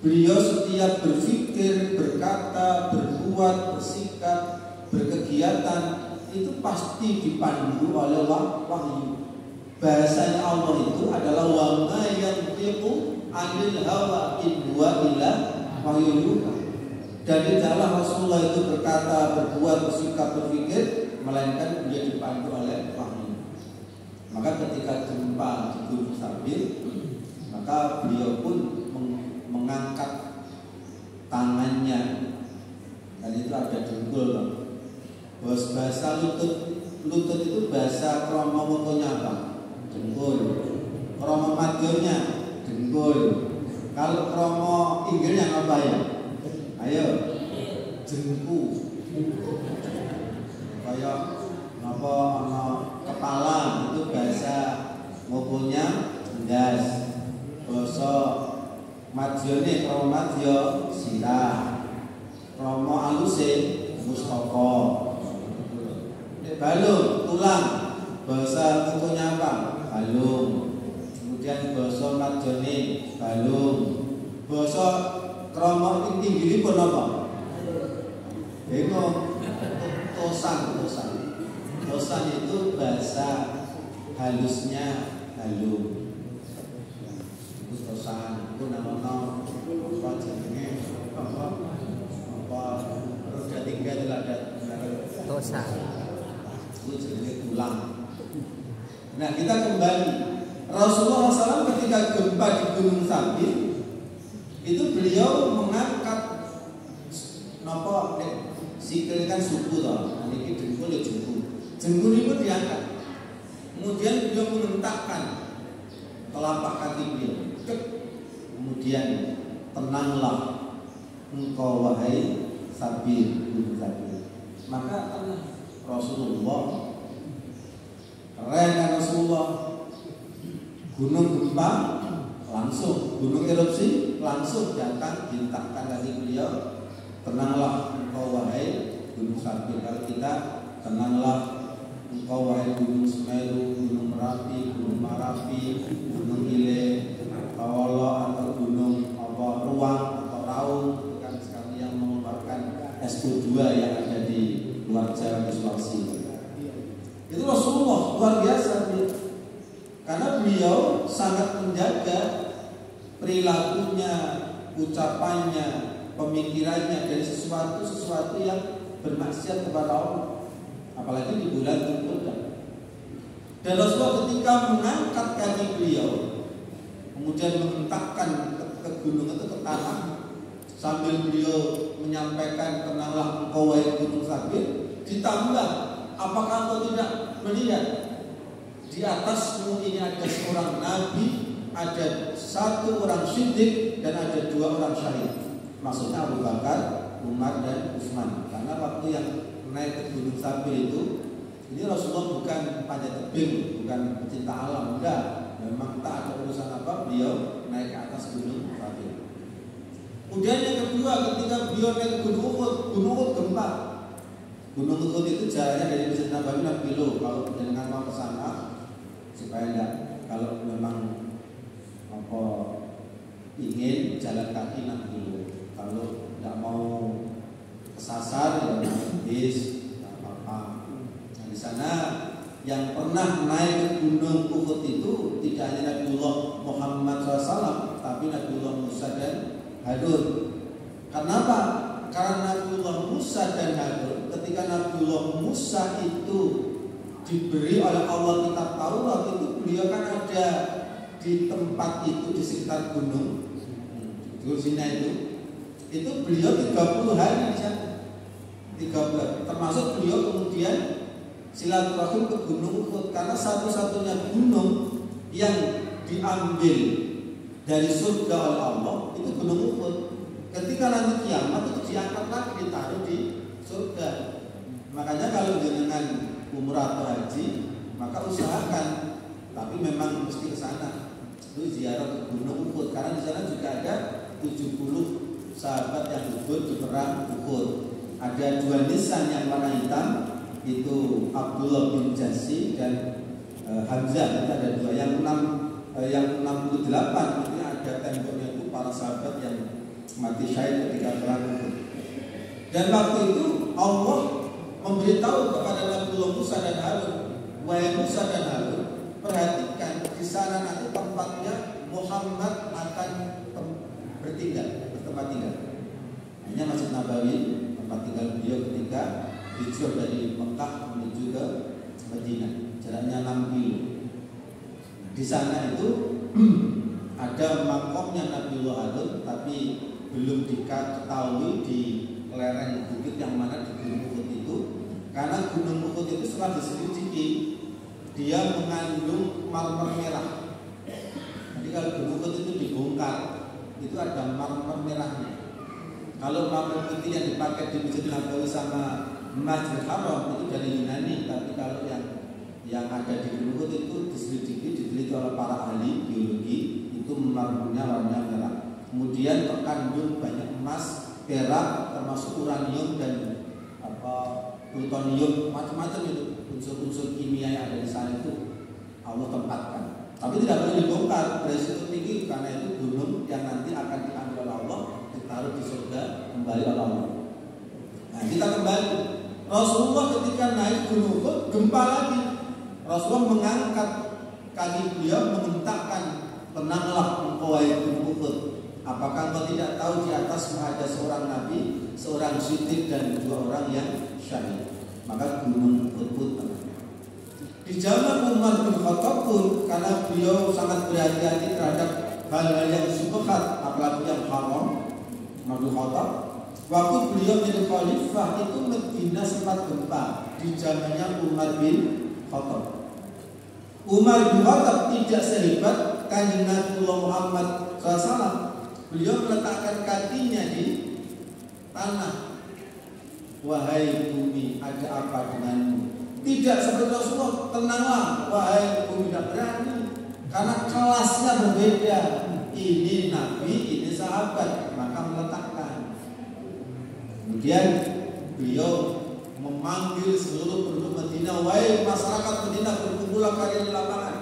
Beliau setiap berpikir, berkata, berbuat, bersikap, berkegiatan itu pasti dipandu oleh wahyu. Bahasanya Allah itu adalah wa ma yantiqu 'anil hawa in huwa illa wahyun yuha. Dan tidaklah Rasulullah itu berkata, berbuat, bersikap, berpikir melainkan dia dipandu oleh wahyu. Maka ketika gempa di Gunung Sabir, maka beliau pun mengangkat tangannya, dan itu ada dengkul. Bahasa lutut itu bahasa kromo motonya apa? Dengkul. Kromo madyonya dengkul. Kalau kromo inggilnya apa ya? Ayo, jengku. Kayak apa ono kepala itu bahasa motonya ndas. Bahasa madyone kromo madyo sirah. Kromo aluse mustaka. Balung, tulang, bahasa kukunya apa? Balung. kemudian basa marjane balung, basa krama tinggi pun apa? Bengong. Tosan itu bahasa halusnya halung. Itu tosan, itu nama apa jenenge apa roda tiga itu ada Tosan. Itu jenenge tulang. Nah, kita kembali. Rasulullah SAW ketika gempa di Gunung Sabit itu beliau mengangkat napa sikil kan suku toh. Niki dengkul ya jengkul itu diangkat. Kemudian beliau mengentakkan telapak kaki beliau. Kemudian tenanglah engkau wahai Sabir Gunung Sabir. Maka Rasulullah keren kan Rasulullah. Gunung gempa langsung, gunung erupsi langsung datang dihentakkan kaki beliau. Tenanglah engkau wahai Gunung Sabir. Kalau kita tenanglah engkau wahai Gunung Semeru, Gunung Merapi, Gunung Marapi, Gunung Ile, Kawalo atau Gunung Ruang atau Raung, kan sekali yang mengeluarkan SO2 yang ada di luar Jawa di Sulawesi. Itu Rasulullah luar biasa dia. Karena beliau sangat menjaga perilakunya, ucapannya, pemikirannya dari sesuatu yang bermaksiat kepada Allah, apalagi di bulan Dzulhijjah. Dan Rasulullah ketika mengangkat kaki beliau, kemudian menghentakkan ke gunung itu ke tanah, sambil beliau menyampaikan tenanglah engkau wahai Gunung Sabir, ditambah apakah engkau tidak melihat di atas ini ada seorang nabi, ada satu orang siddiq dan ada dua orang syahid. Maksudnya Abu Bakar, Umar dan Utsman. Karena waktu yang naik ke Gunung Sabir itu, ini Rasulullah bukan panjat tebing, bukan pecinta alam, enggak. Memang tak ada urusan apa beliau naik ke atas Gunung Sabir. Kemudian yang kedua, ketika beliau naik ke Gunung Uhud gempa. Gunung Uhud itu jaraknya dari Masjid Nabawi 6 kilo. Kalau dengan mau ke sana supaya enggak, kalau memang apa ingin jalan kaki 6 kilo. Kalau tidak mau kesasar ya bis, tidak apa-apa. Nah, di sana yang pernah naik ke Gunung Uhud itu tidak hanya Nabiullah Muhammad SAW, tapi Nabiullah Musa dan Harun. Kenapa? Karena Nabiullah Musa dan Harun, ketika Nabiullah Musa itu diberi oleh Allah kitab Taurat, itu beliau kan ada di tempat itu di sekitar gunung Sinai itu beliau 30 hari di sana, 30, termasuk beliau kemudian silaturahim ke Gunung Uhud, karena satu-satunya gunung yang diambil dari surga oleh Allah itu Gunung Uhud. Ketika nanti kiamat itu diangkat lagi, ditaruh di surga. Makanya kalau dengan umrah atau haji, maka usahakan, tapi memang mesti ke sana, itu ziarah ke Gunung Uhud, karena di sana juga ada 70 sahabat yang gugur di perang Uhud. Ada 2 nisan yang warna hitam, itu Abdullah bin Jasi dan Hamzah. Itu ada 2. Yang 68 itu ada temboknya, itu para sahabat yang mati syahid ketika perang Uhud. Dan waktu itu Allah memberitahu kepada Nabiullah Musa dan Harun, wahai Musa dan Harun, perhatikan di sana nanti tempatnya Muhammad akan bertempat tinggal. Hanya Masjid Nabawi tempat tinggal beliau ketika hijrah dari Mekah menuju ke Madinah, jaraknya 6 kilo. Di sana itu ada makomnya Nabiullah Harun, tapi belum diketahui di lereng bukit yang mana di Gunung Uhud itu, karena Gunung Uhud itu setelah diselidiki dia mengandung marmer merah. Jadi kalau Gunung Uhud itu dibongkar, itu ada marmer merahnya. Kalau marmer putih yang dipakai di Masjid Nabawi sama Masjidil Haram itu dari Yunani, tapi kalau yang ada di Gunung Uhud itu diselidiki, diteliti oleh para ahli geologi, itu marmernya warna merah. Kemudian terkandung banyak emas, perak, termasuk uranium dan plutonium, macam-macam itu unsur-unsur kimia yang ada di sana itu Allah tempatkan. Tapi tidak perlu dibongkar, beresiko tinggi karena itu gunung yang nanti akan diambil oleh Allah, ditaruh di surga kembali oleh Allah. Nah, kita kembali. Rasulullah ketika naik gunung Uhud gempa lagi. Rasulullah mengangkat kaki beliau mengentakkan, tenanglah engkau wahai gunung Uhud. Apakah engkau tidak tahu di atasmu ada seorang nabi, seorang siddiq dan 2 orang yang syahid? Maka gunung Uhud pun tenang. Di zaman Umar bin Khattab pun karena beliau sangat berhati-hati terhadap hal-hal yang syubhat, apalagi yang haram, Umar bin Khattab, waktu beliau menjadi khalifah itu Madinah sempat gempa di zamannya Umar bin Khattab. Umar bin Khattab tidak sehebat Kanjeng Nabiullah Muhammad SAW. Beliau meletakkan kakinya di tanah. Wahai bumi, ada apa denganmu? Tidak seperti Rasulullah, tenanglah wahai bumi, tidak berani. Karena kelasnya berbeda. Ini Nabi, ini sahabat, maka meletakkan. Kemudian beliau memanggil seluruh penduduk Madinah, wahai masyarakat Madinah, berkumpullah kalian di lapangan.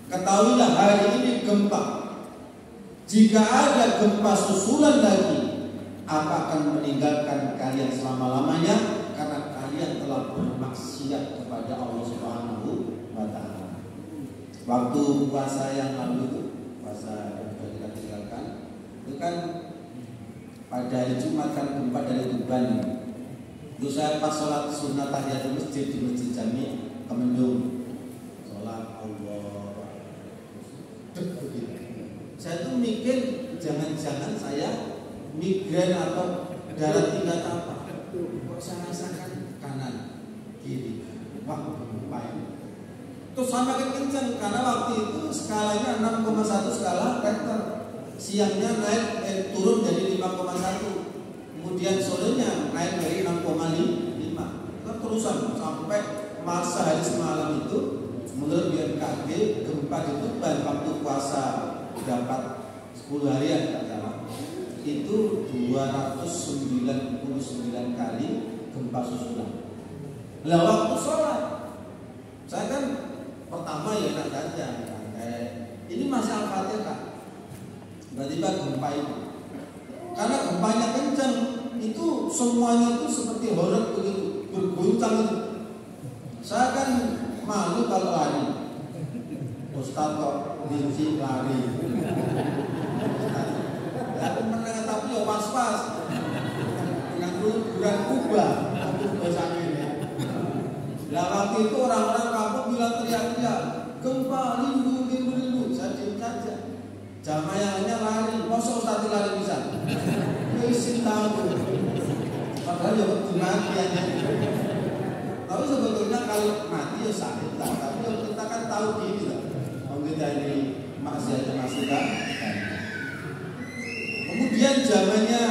Ketahuilah hari ini gempa. Jika ada gempa susulan lagi, aku akan meninggalkan kalian selama-lamanya karena kalian telah bermaksiat kepada Allah Subhanahu wa taala. Waktu puasa yang lalu itu, puasa yang sudah kita tinggalkan, itu kan pada hari Jumat kan gempa dari Tuban. Itu saya pas sholat sunnah tahiyatul masjid di Masjid Jami Kemendung. Sholat Allah. Saya tuh mikir jangan-jangan saya migren atau darah tingkat apa? Kok saya rasakan kanan kiri? Wah, gempa ini. Terus semakin kencang karena waktu itu skalanya 6,1 skala Richter. Siangnya naik turun jadi 5,1. Kemudian sorenya naik dari 6,5. Terusan sampai masa hari semalam itu menurut BMKG gempa di Tuban waktu puasa dapat 10 harian tak salah. Itu 299 kali gempa susulan. Lah waktu sholat, saya kan pertama ya nak saja, ini masih Al-Fatihah. Tiba-tiba gempa itu, karena gempanya kencang, itu semuanya itu seperti horor begitu, berguncang itu. Saya kan malu kalau lari. Ustaz kok benci lari. Aku menang tapi ya pas-pas dengan ukuran kubah untuk bahasa ini. Nah waktu itu orang-orang kampung bilang teriak-teriak, gempa, rindu. Saya diam saja. Jamaah yang lainnya lari, masa Ustaz lari bisa? Isin tahu. Padahal ya betul mati aja. Tapi sebetulnya kalau mati ya sakit lah. Tapi kita kan tahu gini lah. Kita ini maksiat masih kan. Kemudian zamannya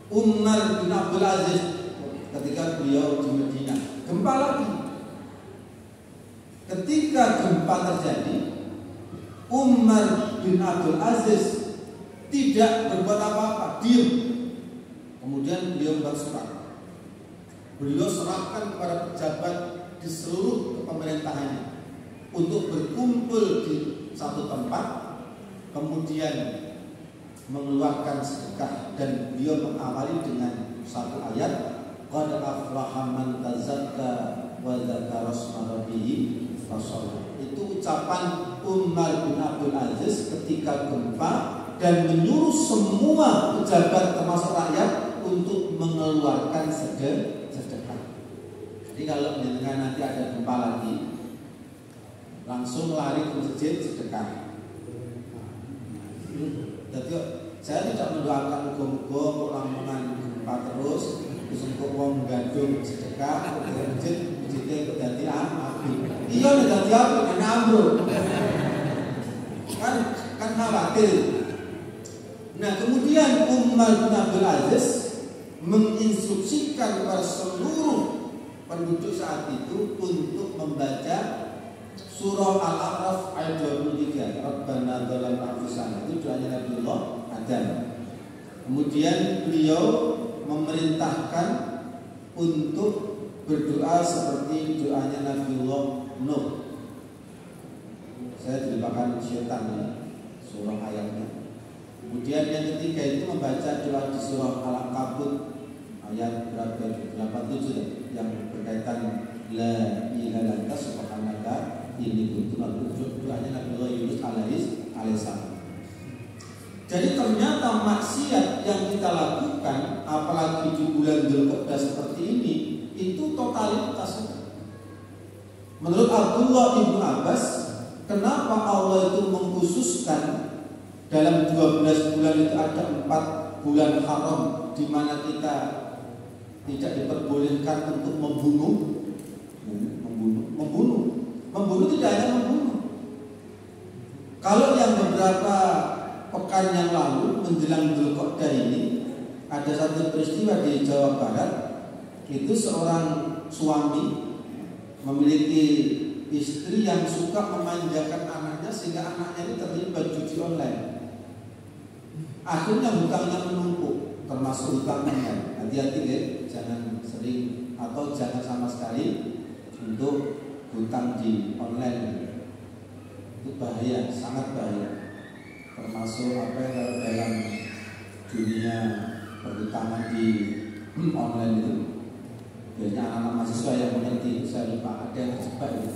Umar bin Abdul Aziz ketika beliau di Madinah gempa lagi. Ketika gempa terjadi, Umar bin Abdul Aziz tidak berbuat apa-apa, diam. Kemudian beliau bersurat. Beliau serahkan kepada pejabat di seluruh pemerintahannya untuk berkumpul di satu tempat, kemudian mengeluarkan sedekah, dan beliau mengawali dengan satu ayat, qad aflaha man tazakka wa dzakara asma rabbih fasalla. Itu ucapan Umar bin Abdul Aziz ketika gempa dan menyuruh semua pejabat termasuk rakyat untuk mengeluarkan sedekah. Jadi kalau nanti ada gempa lagi, langsung lari ke masjid sedekah. Jadi saya tidak mendoakan muga-muga orang gempa terus untuk wong gadung sedekah ke masjidnya dadi api. Iya nek dadi api kan ambruk. Kan khawatir. Nah, kemudian Umar bin Abdul Aziz menginstruksikan kepada seluruh penduduk saat itu untuk membaca surah Al-A'raf ayat 23. Rabbana dzalamna anfusana, itu doanya Nabiullah Adam. Kemudian beliau memerintahkan untuk berdoa seperti doanya Nabiullah Nuh. saya dilupakan syaitan ya, surah ayatnya. Kemudian yang ketiga itu membaca doa di surah Al-Ankabut ayat berapa? 87 yang berkaitan la ilaha illa anta subhanaka inni kuntu minadh dhalimin. Doanya Nabi Yunus alaihissalam. Jadi ternyata maksiat yang kita lakukan apalagi di bulan Dzulqa'dah seperti ini itu totalitas. Menurut Abdullah bin Abbas, kenapa Allah itu mengkhususkan dalam 12 bulan itu ada 4 bulan haram di mana kita tidak diperbolehkan untuk membunuh tidak hanya membunuh. Kalau yang beberapa pekan yang lalu menjelang Dzulqa'dah ini ada satu peristiwa di Jawa Barat, itu seorang suami memiliki istri yang suka memanjakan anaknya sehingga anaknya ini terlibat judi online. Akhirnya hutangnya menumpuk, termasuk hutang online. Hati-hati ya, jangan sering atau jangan sama sekali untuk hutang di online. Itu bahaya, sangat bahaya. Termasuk apa yang dalam dunia perhutangan di online itu. Biasanya anak-anak mahasiswa yang mengerti, saya lupa ada yang terjebak itu.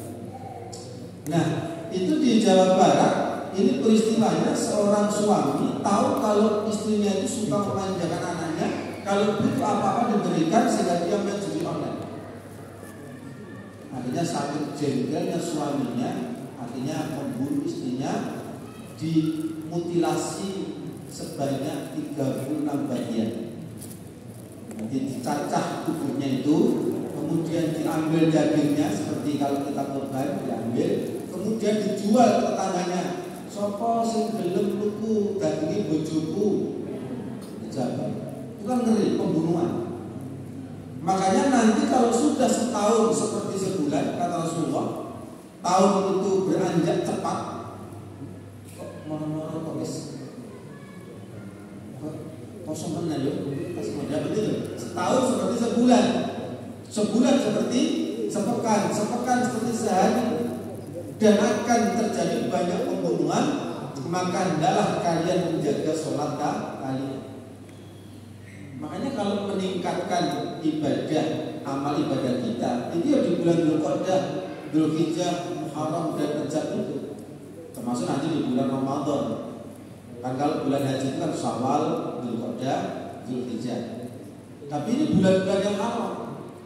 Nah, itu di Jawa Barat. Ini peristiwanya seorang suami tahu kalau istrinya itu suka memanjakan anaknya, kalau butuh apa-apa diberikan sehingga dia main judi online. Akhirnya sakit jengkelnya suaminya, akhirnya membunuh istrinya, dimutilasi sebanyak 36 bagian. Nanti dicacah tubuhnya itu, kemudian diambil dagingnya seperti kalau kita korban diambil, kemudian dijual ke tetangganya. Sopo sing gelem tuku daginge bojoku. Dijabat. Itu kan ngeri, pembunuhan. Makanya nanti kalau sudah setahun seperti sebulan kata Rasulullah, tahun itu beranjak cepat. Kok moro-moro tulis? Kosong benar ya? Betul. Setahun seperti sebulan, sebulan seperti sepekan, sepekan seperti sehari, dan akan terjadi banyak pembunuhan. Maka hendaklah kalian menjaga sholat kalian. Makanya kalau meningkatkan ibadah, amal ibadah kita, itu ya di bulan Dzulqa'dah, Dzulhijjah, Muharram dan Rajab itu, termasuk nanti di bulan Ramadan. Kan kalau bulan haji itu kan Syawal, Dzulqa'dah, Dzulhijjah. Tapi ini bulan-bulan yang haram.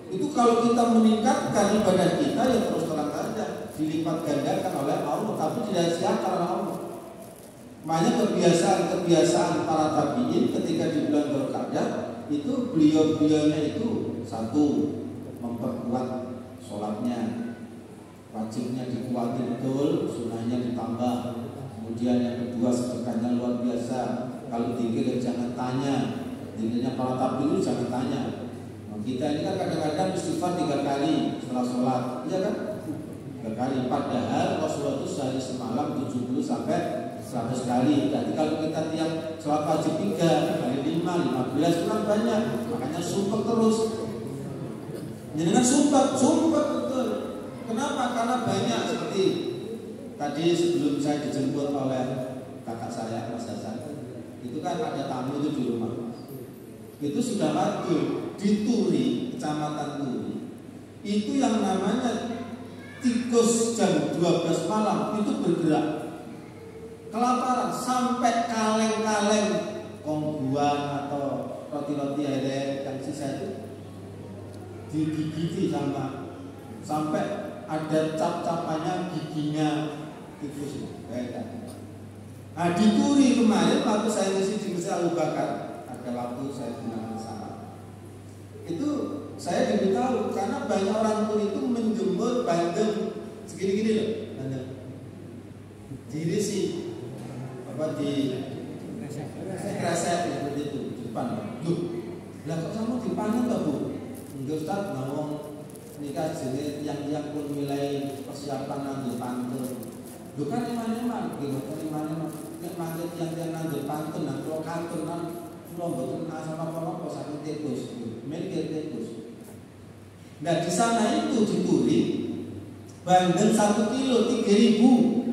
Itu kalau kita meningkatkan ibadah kita ya terus terang saja dilipat gandakan oleh Allah, tapi tidak sia-sia oleh Allah. Makanya kebiasaan para tabi'in ketika di bulan Dzulqa'dah itu beliau-beliaunya itu satu memperkuat sholatnya, wajibnya dikuatin betul, sunnahnya ditambah. Kemudian yang kedua sedekahnya luar biasa. Kalau zikir jangan tanya, zikirnya para tabi'in jangan tanya. Kita ini kan kadang-kadang istighfar 3 kali setelah sholat, iya kan? 3 kali. Padahal Rasulullah itu sehari semalam 70 sampai 100 kali. Jadi kalau kita tiap sholat wajib 3 kali 5, 15 itu kan banyak. Makanya sumpah terus. Jadi kan sumpah betul. Kenapa? Karena banyak seperti tadi sebelum saya dijemput oleh kakak saya Mas Hasan, itu kan ada tamu itu di rumah. Itu sudah waktu di Turi, kecamatan Turi, itu yang namanya tikus jam 12 malam itu bergerak kelaparan sampai kaleng-kaleng kongguan atau roti-roti air yang sisa itu digigiti sampai ada cap-capannya giginya tikus itu. Nah di Turi kemarin waktu saya ngisi di Masjid Abu Bakar, ada waktu saya gunakan sana. Itu saya diberitahu karena banyak orang Turi itu menjemur bandeng segini-gini loh, bandeng dirisi apa di kresek seperti itu di depan. Loh, lah kok kamu dipanen tak bu? Enggak Ustaz, ngomong nikah jenis yang pun nilai persiapan nanti pantun. Loh kan iman-iman, gimana iman-iman? Nek manut yang nanti pantun nanti kalau kantor kan lo betul asal apa-apa sakit tikus, mikir tikus. Nah di sana itu di Turi bandeng 1 kilo 3.000.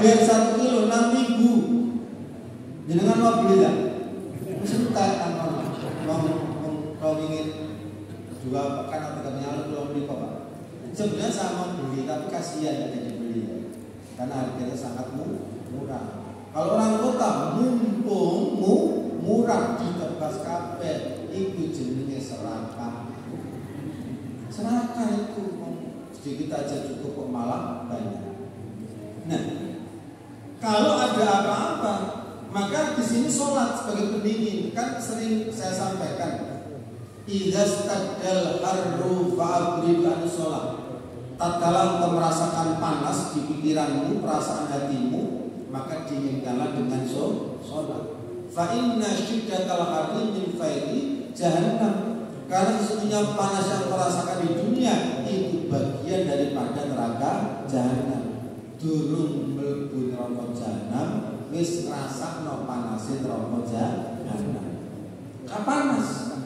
cabai 1 kilo 6.000. Jenengan mau beli tak? Suka kalau ingin jual pekan atau katanya belum beli kok Pak. Sebenarnya sama beli, tapi kasihan ya jadi beli ya. Karena harganya sangat murah. Kalau orang kota mumpung murah ditebas kabeh, itu jenenge serakah. Serakah itu sedikit aja cukup kok malah banyak. Nah, kalau ada apa-apa, maka di sini sholat sebagai pendingin. Kan sering saya sampaikan, idza staddal harru fa'abridu an sholat. Tatkala engkau merasakan panas di pikiranmu, perasaan hatimu, maka dinginkanlah dengan sholat. Fa inna syiddatal harri min fayri jahannam. Karena sesungguhnya panas yang kau rasakan di dunia itu bagian daripada neraka jahannam. Durung mlebu neraka jahannam wis rasakno panase neraka jahannam. Panas.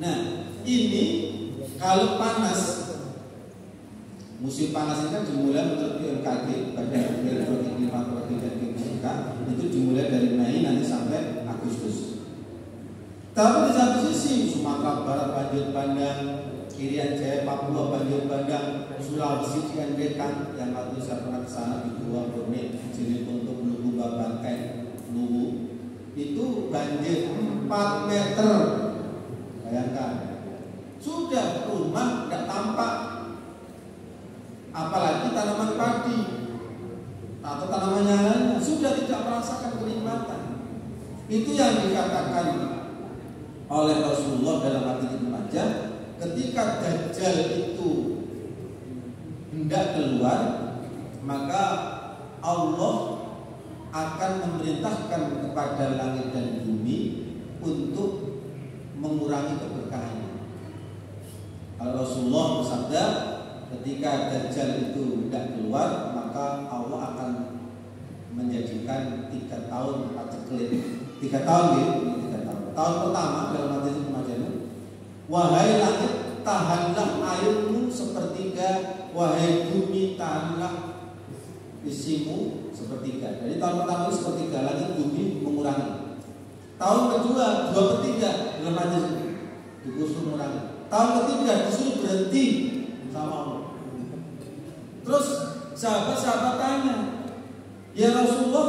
Nah, ini kalau panas, musim panas ini kan dimulai menurut BMKG, Badan Meteorologi Klimatologi dan Geofisika, itu dimulai dari Mei nanti sampai Agustus. Tapi di satu sisi Sumatera Barat banjir bandang, Irian Jaya Papua banjir bandang, Sulawesi diandekan, yang waktu saya pernah kesana di Goa Borneo, Cirebon untuk Luwu Bangkai, Luwu itu banjir 4 meter. Bayangkan, sudah rumah tidak tampak, apalagi tanaman padi atau tanaman yang lainnya sudah tidak merasakan kenikmatan. Itu yang dikatakan oleh Rasulullah dalam hadis Ibnu Majah, ketika Dajjal itu hendak keluar, maka Allah akan memerintahkan kepada langit dan bumi untuk mengurangi keberkahannya. Kalau Rasulullah bersabda, ketika Dajjal itu hendak keluar, maka Allah akan menjadikan 3 tahun paceklik. 3 tahun gitu, 3 tahun. Tahun pertama dalam hadis Ibnu Majah, wahai langit, tahanlah airmu sepertiga, wahai bumi, tahanlah isimu sepertiga. Jadi tahun pertama itu sepertiga, langit bumi mengurangi. Tahun kedua 2/3 dalam hadis disuruh mengurangi. Tahun ketiga disuruh berhenti sama Allah. Terus sahabat-sahabat tanya, ya Rasulullah,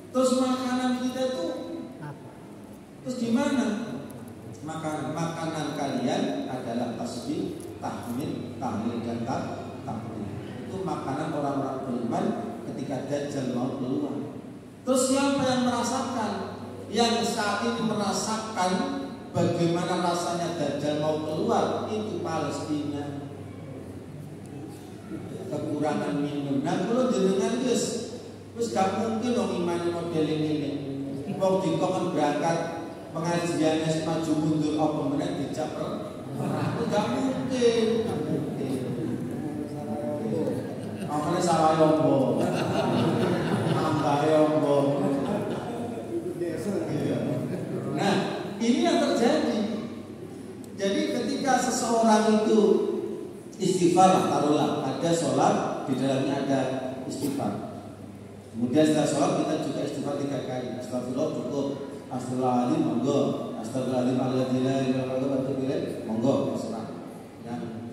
terus makanan kita itu terus gimana? Makanan kalian adalah tasbih, tahmid, tahlil dan takbir. Itu makanan orang-orang beriman ketika Dajjal mau keluar. Terus siapa yang merasakan? Yang saat ini merasakan bagaimana rasanya Dajjal mau keluar itu Palestina. Kekurangan minum. Nah, kalau jenengan wis gak mungkin dong iman model ini. Wong dikon berangkat pengajiannya maju mundur apa meneh dicap gak mungkin. Amane salah yombo. Tambah yombo. Nah, ini yang terjadi. Jadi ketika seseorang itu istighfar, taruhlah ada sholat di dalamnya ada istighfar. Kemudian setelah sholat kita juga istighfar 3 kali. Astagfirullah cukup, astagfirullahaladzim monggo, astagfirullahaladzim monggo, terserah.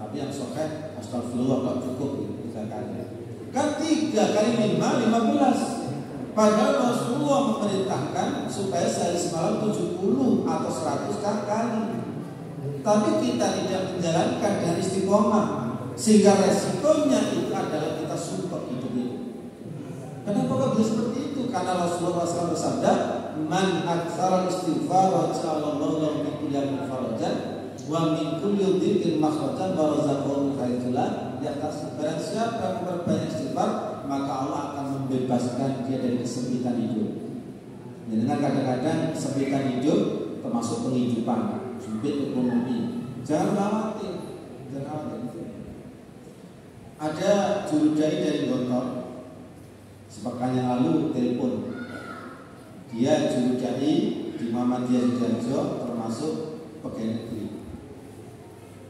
Tapi yang sahih astagfirullah kok cukup 3 kali. Kan 3 kali 5, 15. Padahal Rasulullah memerintahkan supaya sehari semalam 70 atau 100 kali. Tapi kita tidak menjalankan dengan istiqomah, sehingga resikonya itu adalah kita sumpah hidup ini. Kenapa kok bisa seperti itu? Karena Rasulullah SAW bersabda, man aktsara istighfar wa ja'alallahu lahu min kulli amrin farajan wa min kulli dhiqin makhrajan wa razaqahu min haitsu la yahtasib. Barang siapa memperbanyak istighfar, maka Allah akan membebaskan dia dari kesempitan hidup. Dengan kadang-kadang kesempitan hidup termasuk penghidupan, sempit ekonomi. Jangan khawatir, jangan khawatir. Ada juru dai dari Gontor, sepekan yang lalu telepon. Dia juru dai di Muhammadiyah Sidoarjo, termasuk pegawai negeri.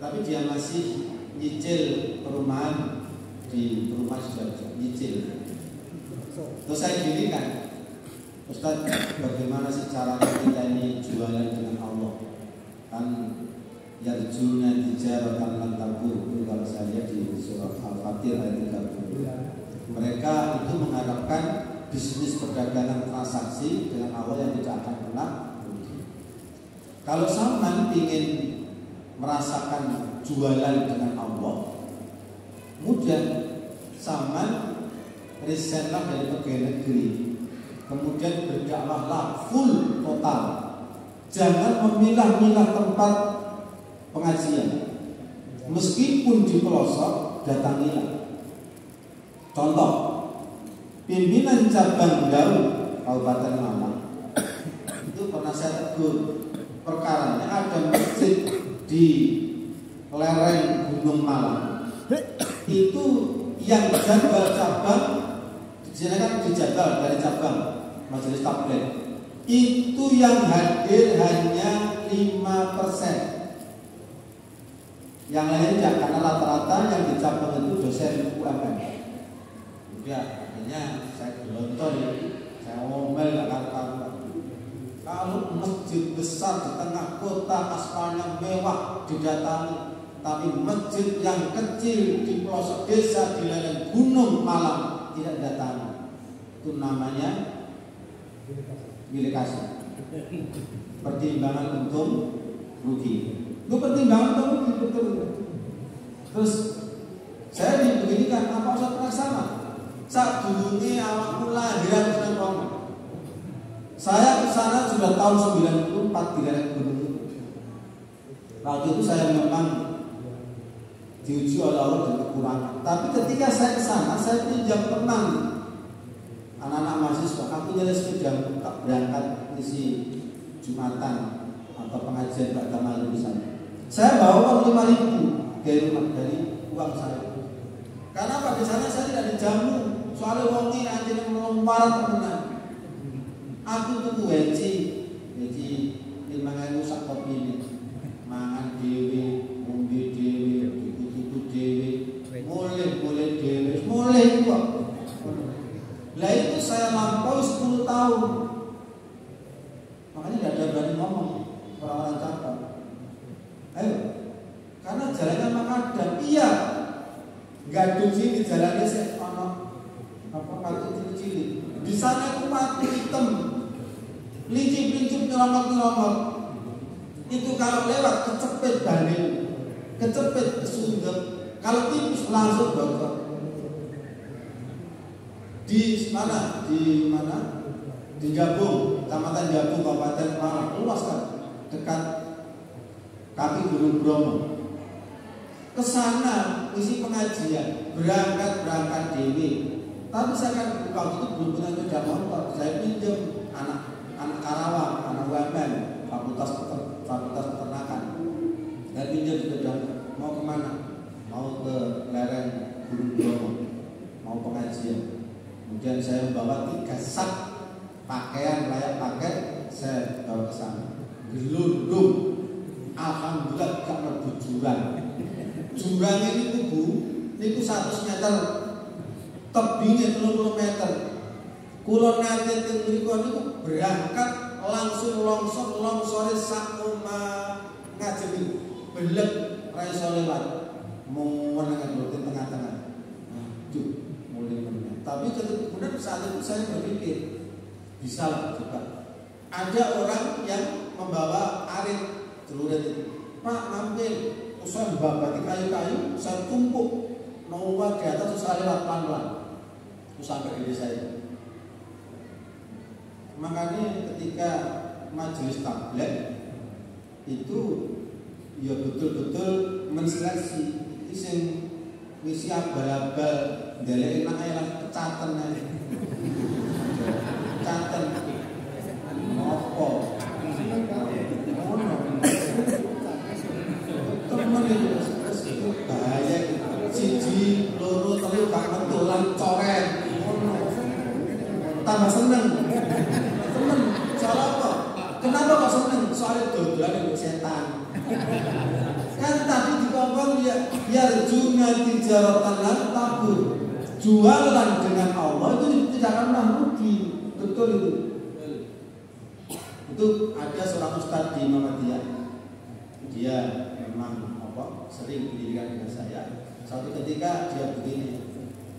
Tapi dia masih nyicil perumahan di perumahan Sidoarjo, nyicil. Terus saya gini kan, Ustaz, bagaimana sih caranya kita ini jualan dengan Allah? Kan yarjuna tijaratan lan tabur, itu kalau saya lihat di surah Al-Fatir ayat 30. Mereka itu mengharapkan bisnis perdagangan transaksi dengan Allah yang tidak akan pernah rugi. Kalau sampean ingin merasakan jualan dengan Allah, mudah, sampean risetlah dari pegawai negeri, kemudian berdakwahlah full total. Jangan memilah-milah tempat pengajian, meskipun di pelosok datangilah. Contoh, pimpinan cabang Garut Kabupaten Malang itu pernah saya tegur, perkaranya ada masjid di lereng Gunung Malang, itu yang jadwal cabang kan dijadwal dari cabang majelis tabligh, itu yang hadir hanya 5%. Yang lainnya karena rata-rata yang di cabang itu dosen UMM. Ya, akhirnya saya gelontor, saya ngomel gak karuan. Kalau masjid besar di tengah kota, aspalnya mewah didatangi, tapi masjid yang kecil di pelosok desa di lereng Gunung Malang tidak datangi, itu namanya milik asing. Pertimbangan untung rugi. Itu pertimbangan untung rugi betul. Terus saya dibeginikan, apa usah pernah saat dulunya awakku lahiran sudah koma. Saya kesana sudah tahun 94 di lereng gunung itu. Waktu itu saya memang diuji oleh Allah dengan kekurangan. Tapi ketika saya kesana, saya pinjam teman anak-anak mahasiswa. Aku nyari sepeda tak berangkat isi Jumatan atau pengajian Pak Tamal di sana. Saya bawa uang 5.000 dari rumah, dari uang saya. Karena pada sana saya tidak dijamu. Soalnya wongi anjir melompat tenan. Aku tuku weci 5.000 sak kopi ini. Mangan dhewe, ngombe dhewe, tuku dhewe, mulai dhewe, mulai kok. Lah itu saya lampaui 10 tahun. Makanya tidak ada berani ngomong orang-orang cabang. Ayo, karena jalannya makadam. Iya, gadung sini jalannya sih apa cilik-cilik. Di sana itu mati hitam, lincip-lincip nyelomot-nyelomot. Itu kalau lewat kecepet banding, kecepet kesundep. Kalau tipis langsung bocor. Di mana? Di Jabung, Kecamatan Jabung, Kabupaten Malang, luas kan, dekat kaki Gunung Bromo. Kesana isi pengajian, berangkat dewi. Tapi saya kan waktu itu belum punya sepeda motor, saya pinjam anak Karawang, anak UMM, Fakultas Peternakan. Saya pinjam sepeda, mau kemana? Mau ke lereng Gunung Bromo, mau pengajian. Kemudian saya membawa 3 sak pakaian layak pakai, saya bawa ke sana. Gelundung, alhamdulillah gak mlebu jurang. Jurang ini Bu, itu 100 meter. Tebingnya 30 meter. Kulon nate teng mriku niku berangkat langsung longsore sak omah ngajeni. Belek ra iso lewat. Mengenangan di tengah-tengah. Aduh, mulai menang. Tapi kemudian saat itu saya berpikir, bisa lah coba. Ada orang yang membawa arit celurit itu. Pak, mampir, usah babati kayu-kayu, saya tumpuk nomor di atas terus saya lewat pelan-pelan. Sampai di desa itu. Makanya ketika majelis tabligh itu ya betul-betul menseleksi sing ngisi abal-abal ndelek enak lah pecaten ae. Pecaten. Apa? Temen itu bahaya siji loro telu gak mentulan coret. Tambah seneng. Temen, salah apa? Kenapa kok seneng? Soalnya dodolan itu setan. Kan tadi dikongkong ya juna tijaratan lan tabur. Jualan dengan Allah itu tidak akan pernah rugi. Betul itu. Itu ada seorang ustadz di Muhammadiyah. Dia memang sering pendidikan dengan saya. Suatu ketika dia begini,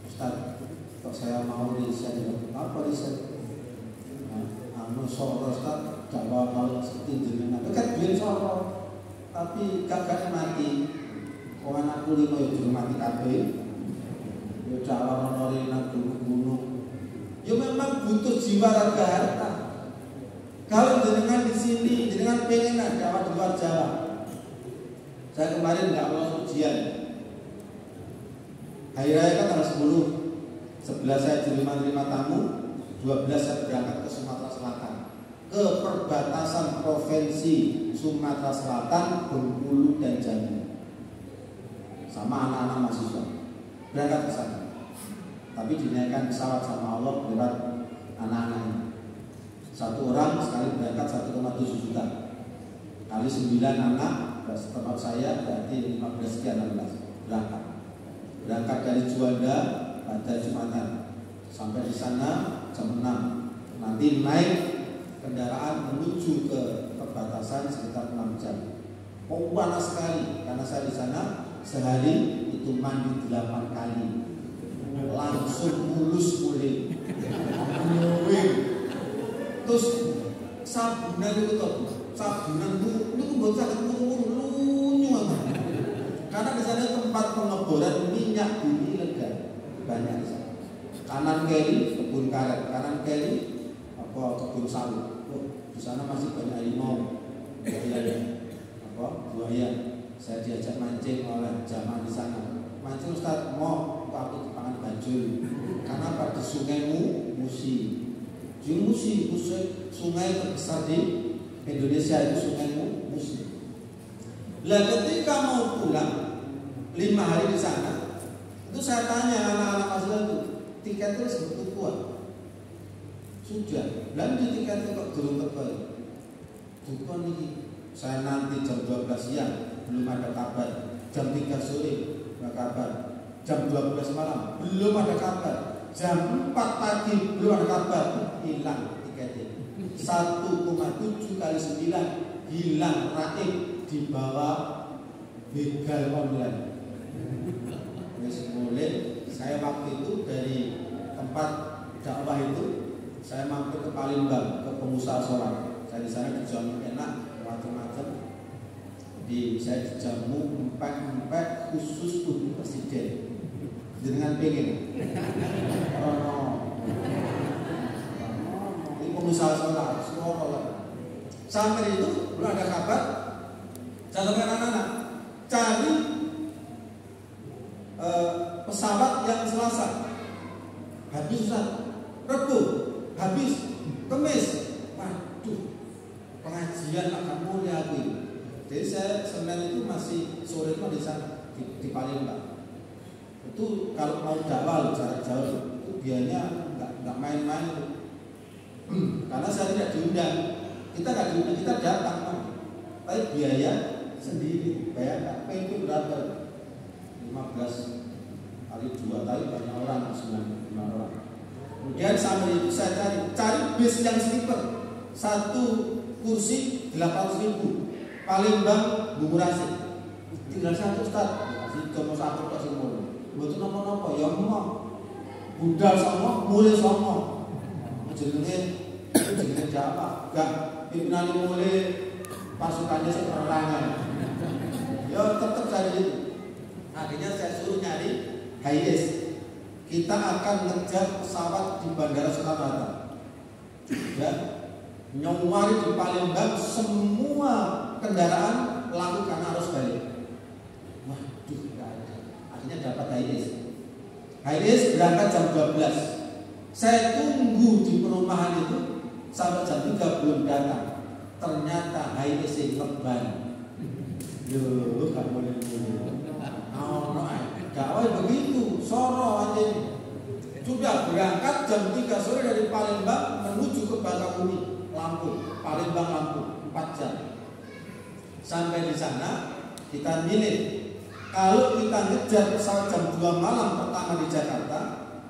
Ustaz, kok saya mau riset, apa riset? Anu soro Ustaz, dakwah kalau seperti jenengan, kan duit soro, tapi kakak mati, orang aku 5 ya juru mati kabeh, ya dakwah menori nang gunung, ya memang butuh jiwa raga harta. Kalau jenengan di sini, jenengan pengen dakwah di luar Jawa. Saya kemarin nggak lolos ujian. Hari raya kan tanggal 10. 11 saya terima tamu, 12 saya berangkat ke Sumatera Selatan, ke perbatasan provinsi Sumatera Selatan, Bengkulu dan Jambi, sama anak-anak mahasiswa berangkat ke sana. Tapi dinaikkan pesawat sama Allah lewat anak-anaknya. Satu orang sekali berangkat 1,7 juta, kali 9 anak. Tempat saya berarti 15 sekian 16 berangkat dari Juanda pada Jumatan sampai di sana jam 6. Nanti naik kendaraan menuju ke perbatasan sekitar 6 jam. Panas sekali karena saya di sana sehari itu mandi 8 kali, langsung mulus mulai. Terus sabunan itu tuh, sabunan itu buat sakit karena di sana tempat pengeboran minyak bumi ilegal banyak di sana. Kanan kiri kebun karet, kanan kiri kebun sawit. Di sana masih banyak harimau, buaya. Saya diajak mancing oleh jamaah di sana. Mancing Ustaz, mau aku di pangan bajul. Karena pada sungaimu Musi. Di Musi, sungai terbesar di Indonesia itu sungaimu Musi. Lah ketika mau pulang 5 hari di sana, itu saya tanya anak-anak mahasiswa itu, tiket itu sebetulnya kuat. Sudah, belanja tiketnya kok belum terbaik. Bukan ini, saya nanti jam 12 siang belum ada kabar, jam 3 sore nggak kabar, jam 12 malam belum ada kabar, jam 4 pagi belum ada kabar, hilang tiketnya. 1,7 kali 9 hilang raib di bawah begal online. Mulai saya waktu itu dari tempat dakwah itu saya mampir ke Palembang ke pengusaha solar. Saya di sana dijamu enak macam-macam. Saya dijamu empek khusus untuk presiden. Dengan pengen. Ini pengusaha solar, semua. Sampai itu belum ada kabar. Saya sampaikan anak-anak cari pesawat yang Selasa habis, Rabu habis, Kamis waduh pengajian akan mulia aku. Jadi saya Senin itu masih sore itu di sana di Palembang. Itu kalau mau dakwah jarak jauh itu biayanya nggak main-main itu. Karena saya tidak diundang, kita datang, tapi biaya sendiri, bayar itu berapa? 15 kali 2, tapi banyak orang, 95 orang. Kemudian sampai itu saya cari bis yang sleeper, 1 kursi 800.000, Palembang Bungurasi. Tinggal 1 Ustaz, dikasih cuma 1 kasih mulu. Buat nopo-nopo, ya mau budal sama, mulai sama. Jenenge apa? Gak pimpinan mulai pasukannya seperangan. Ya tetap cari itu. Akhirnya saya suruh nyari Hiace. Kita akan ngejar pesawat di Bandara Soekarno-Hatta. Dan nyomari di Palembang semua kendaraan melakukan arus balik. Waduh, nggak ada. Akhirnya dapat Hiace berangkat jam 12. Saya tunggu di perumahan itu sampai jam 3 belum datang. Ternyata Hiace ngeban. Yo, gak boleh. Dakwah begitu, soro aja. Sudah berangkat jam 3 sore dari Palembang menuju ke Bakahuni, Lampung, Palembang Lampung, 4 jam. Sampai di sana kita milih. Kalau kita ngejar pesawat jam 2 malam pertama di Jakarta,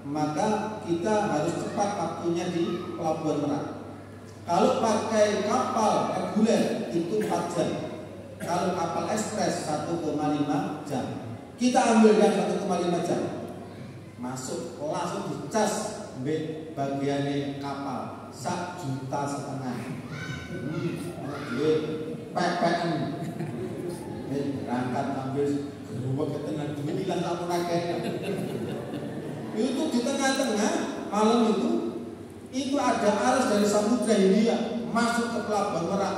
maka kita harus cepat waktunya di Pelabuhan Merak. Kalau pakai kapal reguler itu 4 jam. Kalau kapal ekspres 1,5 jam. Kita ambil yang 1,5 jam. Masuk langsung dicas bagiannya kapal 1,5 juta. PPN berangkat ambil gerobak ke tengah duit hilang tak pernah itu di tengah-tengah malam itu ada arus dari Samudra Hindia masuk ke Pelabuhan Merak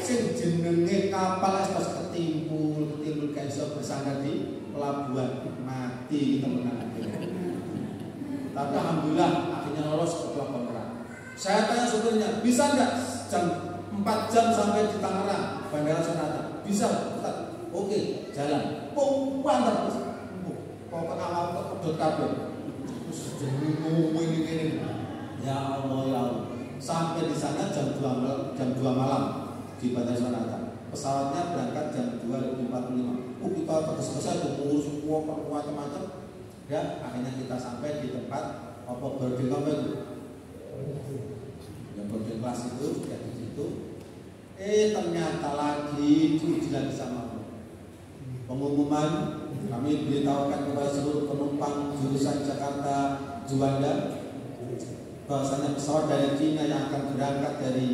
sing jenenge kapal ekspres ketimbul kayak iso bersandar di pelabuhan mati kita menang. Tapi alhamdulillah akhirnya lolos ke Pelabuhan Merak. Saya tanya supirnya, bisa nggak jam 4 jam sampai di Tangerang Bandara Sonata? Bisa, Ustaz. Oke, jalan. Pompan terus. Pokok awal pedot kabel. Terus jenenge ini. Ya Allah ya Allah. Sampai di sana jam 2 malam di Bandara Sonata. Pesawatnya berangkat jam 2.45. Kita terus-terusan ngurus macam-macam. Ya, akhirnya kita sampai di tempat boarding apa itu? Yang boarding kelas itu sudah di situ. Ternyata lagi diuji lagi sama pengumuman. Kami beritahukan kepada seluruh penumpang jurusan Jakarta Juanda bahwasanya pesawat dari Cina yang akan berangkat dari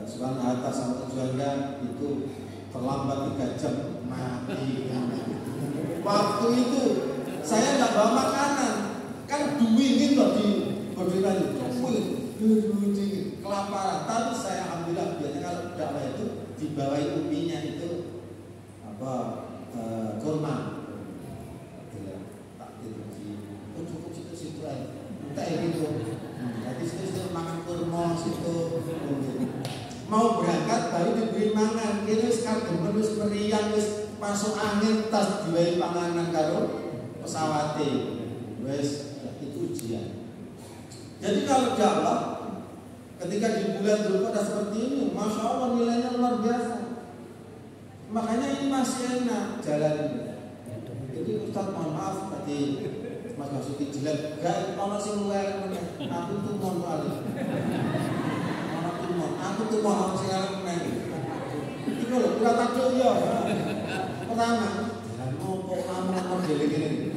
Soekarno-Hatta sampai Juanda itu terlambat 3 jam mati. Waktu itu saya nggak bawa makanan, kan dingin loh di berdiri dingin, kelaparan. Tapi saya alhamdulillah biasanya kalau dakwah itu dibawahi uminya itu kurma. Tak itu cukup situ aja. Entah gitu. Jadi situ makan kurma situ. Mau berangkat baru diberi mangan. Kira sekarang terus meriang terus masuk angin tas diwai panganan karo pesawate. Wes itu ujian. Jadi kalau dakwah ketika di bulan Dzulqa'dah seperti ini, masya Allah nilainya luar biasa. Makanya ini masih enak jalan ini. Jadi Ustaz mohon maaf tadi Mas Basuki jelas gak ono sing luwih meneh. Aku tuh mohon maaf. Aku tuh mohon sing meneh. Iku lho kula takut ya. Pertama, jalan opo amun gini-gini.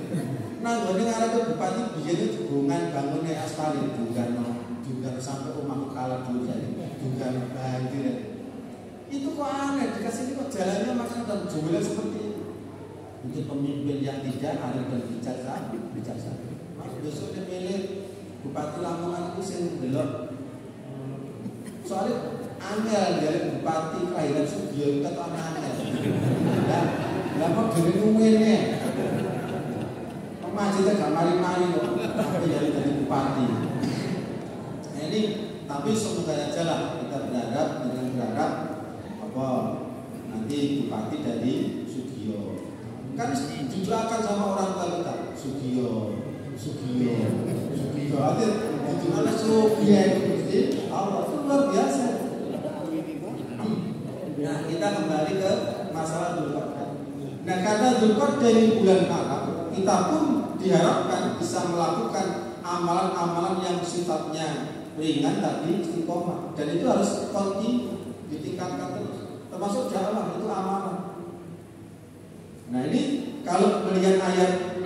Nah, gini ngarep bupati biyen hubungan bangunnya aspal juga sampai rumah kalah dulu jadi juga banjir. Itu kok aneh dikasih ini kok jalannya makan dan jumlah seperti itu. Untuk pemimpin yang tidak arif dan bijaksana. Mas besok dia milih bupati Lamongan itu sing belok. Soalnya angel dari bupati kelahiran Sugiyo itu aneh. Lah kok gini ngomongnya. Masjidnya gak mari-mari kok, tapi jadi bupati. Nah ini, tapi semoga aja lah kita berharap nanti bupati dari Sugiyo. Kan didoakan sama orang tua kita, Sugiyo. Artinya di mana Sugiyo itu Allah itu luar biasa. Nah kita kembali ke masalah Dzulqa'dah. Nah karena Dzulqa'dah dari bulan Maret kita pun diharapkan bisa melakukan amalan-amalan yang sifatnya ringan tapi istiqomah, dan itu harus kontinu ditingkatkan terus, termasuk dakwah itu amalan. Nah ini kalau melihat ayat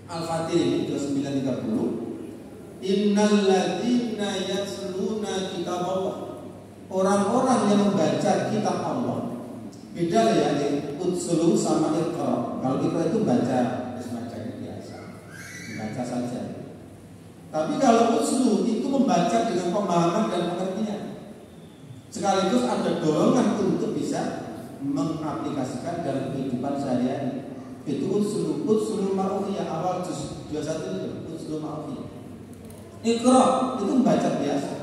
Al-Fatih 29:30, innal ladzina yatluna kitaballah, orang-orang yang membaca kitab Allah. Beda ya ini utsulu sama iqra. Kalau iqra itu baca biasa, baca saja. Tapi kalau utsulu itu membaca dengan pemahaman dan pengertian. Sekaligus ada dorongan untuk bisa mengaplikasikan dalam kehidupan sehari-hari. Itu utsulu ma'rufiyah awal juz 21 itu utsulu ma'rufiyah. Iqra itu membaca biasa.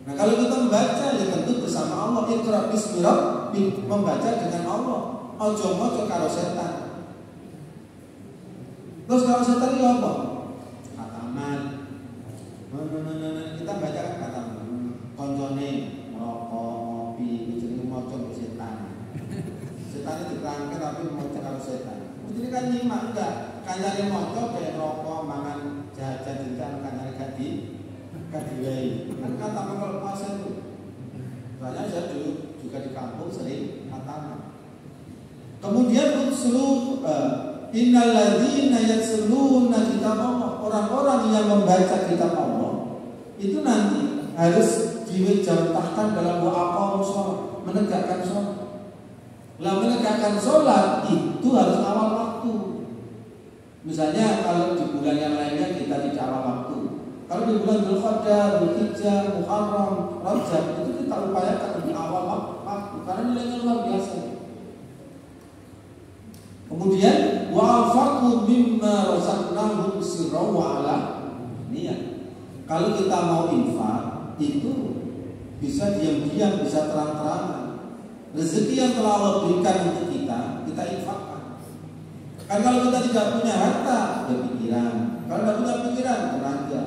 Nah kalau kita membaca ya tentu bersama Allah. Iqra bismi rabbik, membaca dengan Allah. Ojo mojo karo setan. Terus kalau setan itu apa? Kataman. Kita baca kan kataman. Koncone merokok, ngopi, itu mojo setan. Setan itu diperangkat tapi mojo karo setan. Jadi kan nyimak enggak. Kancane mojo kayak rokok, mangan kadilai. Kan kata kalau puasa itu. Soalnya saya dulu juga di kampung sering katakan. Kemudian utsulu innalladzina yatsluna kitab Allah. Orang-orang yang membaca kitab Allah itu nanti harus diwajibkan dalam doa sholat, menegakkan sholat. Lah menegakkan sholat itu harus awal waktu. Misalnya kalau di bulan yang lainnya kita tidak awal waktu. Kalau di bulan Dzulqa'dah, Dzulhijjah, Muharram, Rajab itu kita upayakan di awal waktu karena nilainya luar biasa. Kemudian wa'afaqu mimma razaqnahum sirran wa 'alaniyah. Kalau kita mau infak itu bisa diam-diam, bisa terang-terangan. Rezeki yang telah Allah berikan untuk kita infakkan. Kan kalau kita tidak punya harta, ya pikiran. Kalau tidak punya pikiran, tenaga.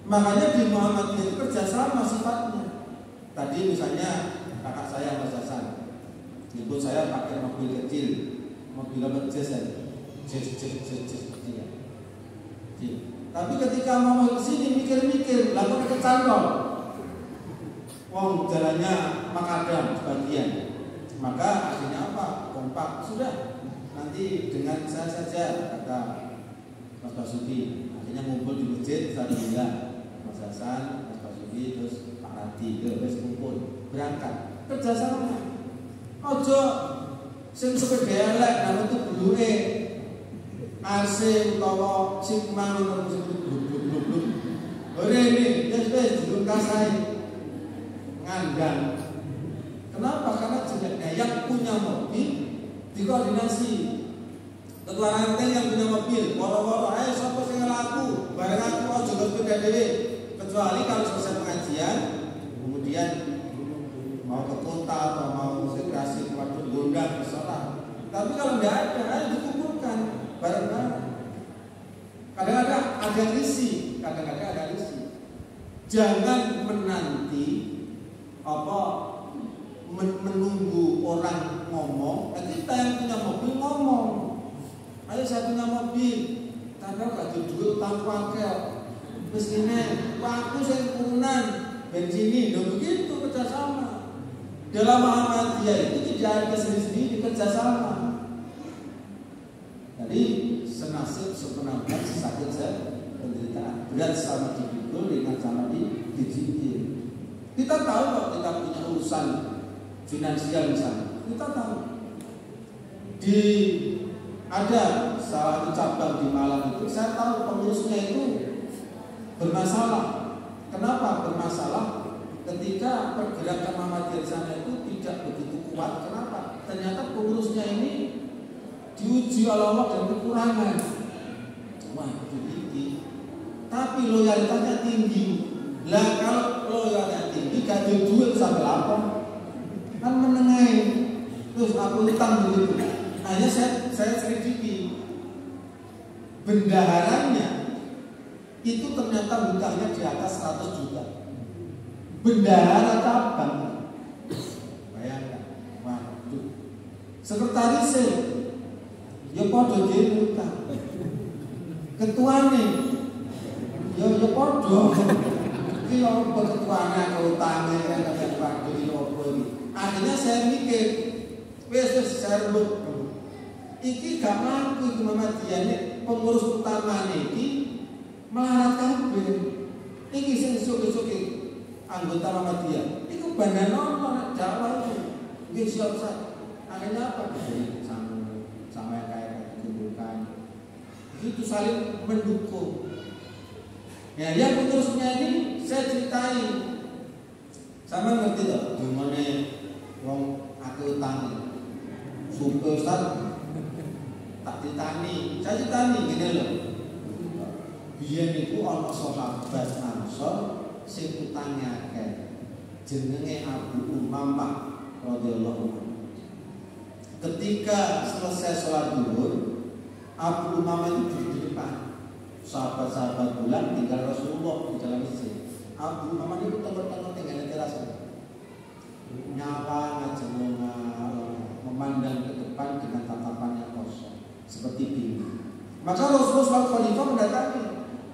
Makanya di Muhammadiyah itu kerjasama sifatnya. Tadi misalnya kakak saya Mas Hasan, ibu saya pakai mobil kecil, mobil jazz saja, jazz. Tapi ketika mau ke sini mikir-mikir, lalu kecantol. Wong jalannya makadam sebagian. Maka akhirnya apa? Kompak sudah. Nanti dengan saya saja kata Mas Basuki. Akhirnya ngumpul di masjid Sadillah. Mas Hasan, Mas Basuki, terus Pak Radi, terus kumpul berangkat kerjasama. Ojo sing sepeda elek nang itu blue AC utawa Sigma nomor bluk. Ore ini wis durung kasai ngandang. Kenapa? Karena jeleknya yang punya mobil dikoordinasi. Ketua ranting yang punya mobil, woro-woro, ayo sapa sing laku, bareng aku aja sepeda dhewe. Kecuali kalau selesai pengajian, kemudian mau ke kota atau mau integrasi ke waktu gondang bersolat. Tapi kalau tidak ada, ayo dikumpulkan bareng-bareng. Kadang-kadang ada risi, Jangan menanti menunggu orang ngomong. Kita yang punya mobil ngomong. Ayo saya punya mobil, tapi gak ada duit utang pakai. Terus ini, waktu saya kurunan bensin, begitu kerjasama. Dalam Muhammadiyah itu tidak ada sendiri-sendiri kerjasama. Jadi senasib sepenampilan sakit saya penderitaan berat sama dipikul dengan sama dicicil. Kita tahu kok kita punya urusan finansial misalnya. Kita tahu. Ada salah satu cabang di Malang itu, saya tahu pengurusnya itu bermasalah. Kenapa bermasalah? Ketika pergerakan Muhammadiyah di sana itu tidak begitu kuat. Kenapa? Ternyata pengurusnya ini diuji oleh Allah dan kekurangan. Wah, itu tinggi. Tapi loyalitasnya tinggi. Lah kalau loyalitasnya tinggi, gak ada duit sampai lapor. Kan menengahin. Terus aku utang begitu. Hanya saya selidiki. Bendaharanya itu ternyata hutangnya di atas 100 juta. Bendahara cabang. Bayangkan. Waduh. Sekretarisnya ya padha dhewe utang. Ketuane ya padha. Iki apa ketuane utange kan padha iki opo iki. Akhirnya saya mikir, wis saya rembuk. Iki gak mampu iki Muhammadiyah ini pengurus utama iki melarat kabeh. Iki sing esuk-esuk anggota Muhammadiyah. Iku bandanono nek Jawa itu. Nggih siap sak. Akhirnya apa? Sama yang kayak dikumpulkan. Itu saling mendukung. Ya, yang pengurusnya ini saya ceritain. Sama ngerti tak? Gimana wong aku utang. Super Ustaz tak ditani, saya ditani gini loh. Biyen niku ana sahabat Ansor sing utange akeh. Jenenge Abu Umamah radhiyallahu anhu. Ketika selesai sholat zuhur, Abu Umamah itu duduk di depan. Sahabat-sahabat bulan tinggal Rasulullah di dalam masjid. Abu Umamah itu tengok-tengok tinggal di teras. Nyapa ngajeng memandang ke depan dengan tatapan yang kosong seperti bingung. Maka Rasulullah SAW khalifah mendatangi,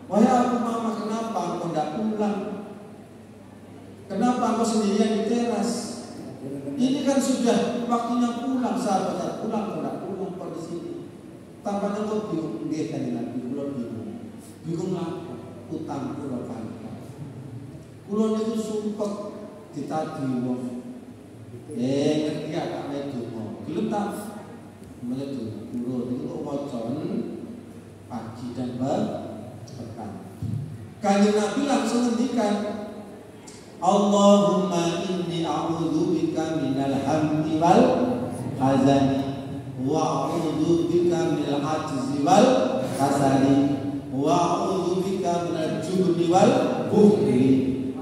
wahai Abu Umamah, kenapa engkau tidak pulang kok sendirian di teras? Ini kan sudah waktunya pulang, sahabat. Pulang kok di sini. Tampaknya kok bingung, nggih kan Nabi, kula bingung. Bingung apa? Utang kula kan. Kula niku sumpek ditagi wong. Ngerti ya Kak Medomo. Gelem ta? Meledu. Kula niku kok wacon pagi dan petang. Kanjeng Nabi langsung ngendikan, Allahumma inni a'udzubika minal hamdi wal hazani wa a'udzubika minal ajzi wal kasali wa a'udzubika minal jubni wal bukhli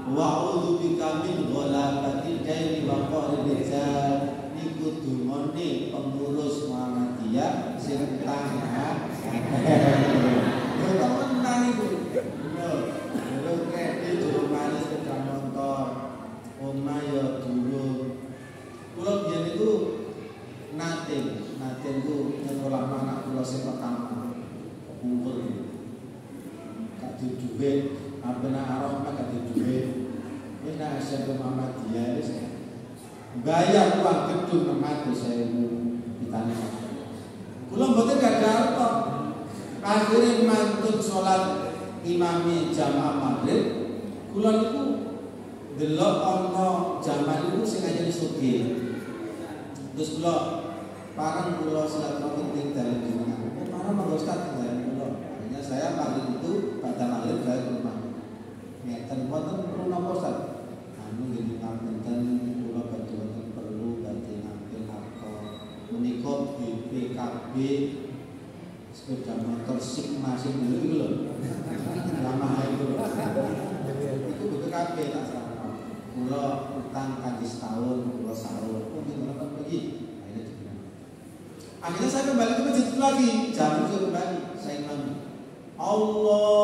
wa a'udzubika min ghalabatil daini wa qahri rijal. Iku dumone pengurus Muhammadiyah sing tangga. Temen iku. Lho kredit durung manis sepeda motor. Omah ya durung. Kula biyen iku nate ku nyekolah anak kula sing pertama. Kumpul. Gak duwe, apa nak arep gak duwe. Wis nak SMP Muhammadiyah wis. Bayar uang gedung 600.000 ditanya. Kula mboten gadah apa. Akhire mantun salat imami jamaah maghrib. Kula niku delok ana jamaah niku sing ajeng sugih. Terus kula parang kula silaturahmi teng dalem jenengan. Parang monggo Ustaz dalem kula. Akhirnya saya pagi itu pada maghrib saya ke rumah. Ngeten wonten perlu napa Ustaz? Anu nggih ngapunten kula badhe wonten perlu badhe ngambil harta menika BPKB sepeda motor Sigma sing dulu itu lho. Lama itu lho. Itu BPKB tak salah. Kula utang kanthi setahun, kula sahur. Mungkin berapa pergi? Akhirnya saya kembali ke masjid lagi. Jam itu kembali. Saya ngomong, Allahu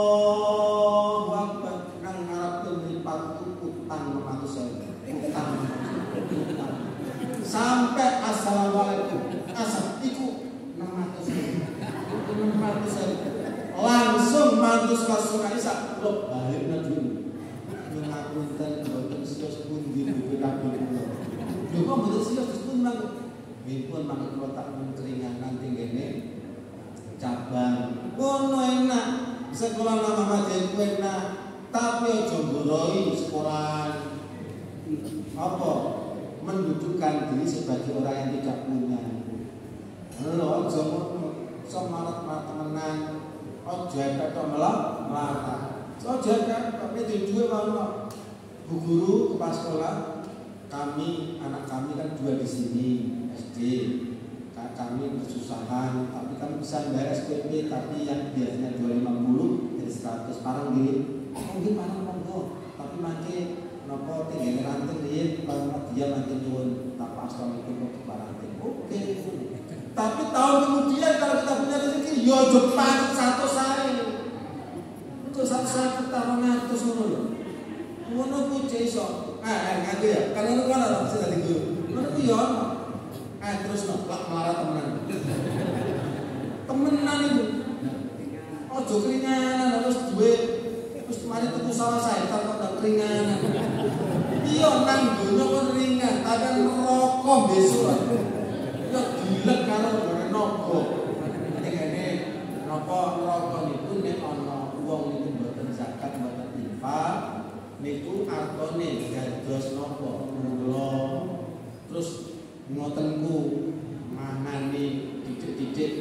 Akbar. Nang ngarep lipat utang 600.000. Utang. Sampai assalamualaikum. Asal iku 600.000. Langsung mantus langsung Aisyah lo balik dulu. Yang aku minta boten sios pun di BPKB kula. Lho kok boten sios pun mang. Mipun mangke kula tak keringanan tinggene cabang. Ono enak. Sekolah nama Majen enak. Tapi aja nggoroi sekolah. Apa? Mendudukkan diri sebagai orang yang tidak punya. Lho aja semarat temenan ojo ketok melata ojo ketok ini duwe wae Bu Guru kepala sekolah kami anak kami kan 2 di sini SD kami kesusahan tapi kami bisa bayar SPP tapi yang biasanya 250 jadi 100 parang gini mungkin parang monggo tapi mangke napa tinggal ranting riyen kalau dia mangke nyuwun apa asal itu kok parang oke. Tapi tahun kemudian kalau kita punya rezeki, yo Jepang 100 saya. Untuk 100 saya kita 200 ngono. Ngono ku iso. Ngaku ya. Kalau ngono kan sing dadi guru. Ngono ku yo ono. Terus lak melarat temenan. Temenan itu. Ojo keringanan terus duwe terus kemarin tuku sawah saya tak keringanan. Iya nang donya kon ringan, tapi rokok besok. Gila kalau gara nopo. Ngene napa rokok niku nek ana wong niku mboten zakat mboten infak niku artone dados napa mula terus ngotenku mangane didik-didik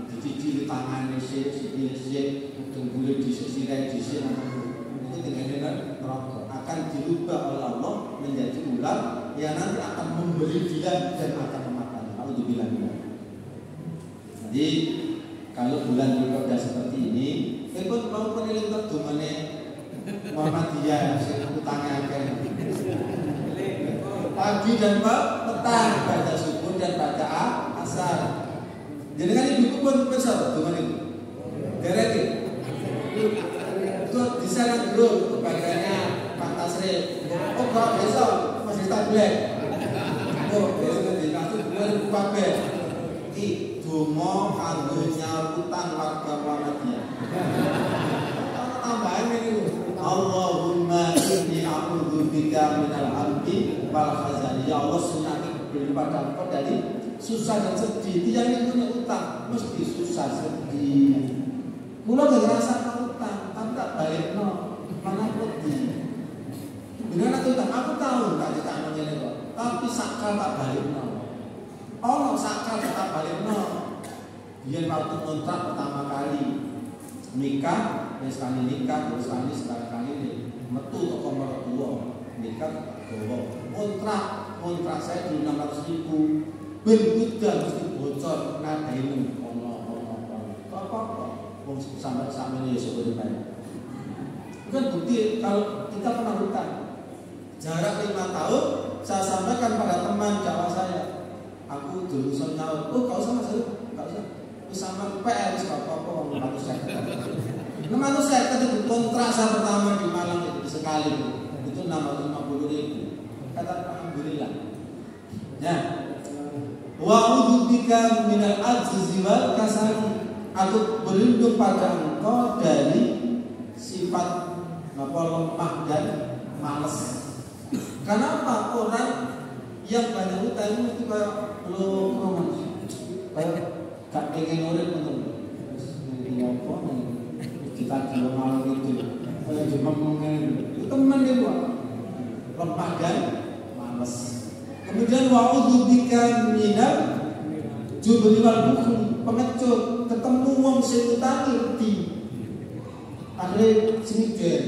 dicicil tangane sik-sik dengkule disisirai dhisik niku dene rokok akan dirubah oleh Allah menjadi ular yang nanti akan memberi dia dan akan jadi kalau bulan Dzulhijjah seperti ini, ikut mau penilik terdumane Muhammadiyah sing utangnya akeh. Pagi dan petang baca subuh dan baca asar. Jadi kan ibu pun besar dumane itu. Derek itu di sana dulu bagiannya Pak Tasrif. Oh kok besok masih tablet. Oh besok di kasut 2014. Donga kanggo nyaur utang warga Muhammadiyah. Tambahan ini Allahumma inni a'udzubika bika minal hamdi wal khazani. Ya Allah, sunatku beri pada engkau dari susah dan sedih. Tiang yang punya utang mesti susah sedih. Mula gak ngerasa utang, tapi tak balik no, mana pedih. Dengan aku utang, aku tahu tak ditanya ini kok, tapi sakal tak balik no. Oh, sakal tak balik no. Dia waktu kontrak pertama kali nikah, sekali nikah, terus sekali ini metu ke komor dua nikah, kontrak saya di 600.000, berbeda mesti bocor, nada ini, apa? Sampai ini seperti baik. Bukan bukti kalau kita pernah hutang. Jarak 5 tahun, saya sampaikan pada teman Jawa saya. Aku dulu nyawa, kau sama saya, kau usah. Sama PR apa-apa orang 650. 650 itu kontrak saya pertama di Malang itu sekali itu 650.000. Kata alhamdulillah. Ya. Wa a'udzubika minal ajzi wal kasal. Aku berlindung pada engkau dari sifat lemah dan malas. Kenapa orang yang banyak utang itu kayak lo kayak gak pengen urip ngono. Ini apa nih? Kita jual malam itu. Kayak cuma ngomongin itu teman dia buat lemah dan malas. Kemudian wa'udzubika minal jubli wal bukhl, pengecut. Ketemu wong sing utangi di akhirnya sinigen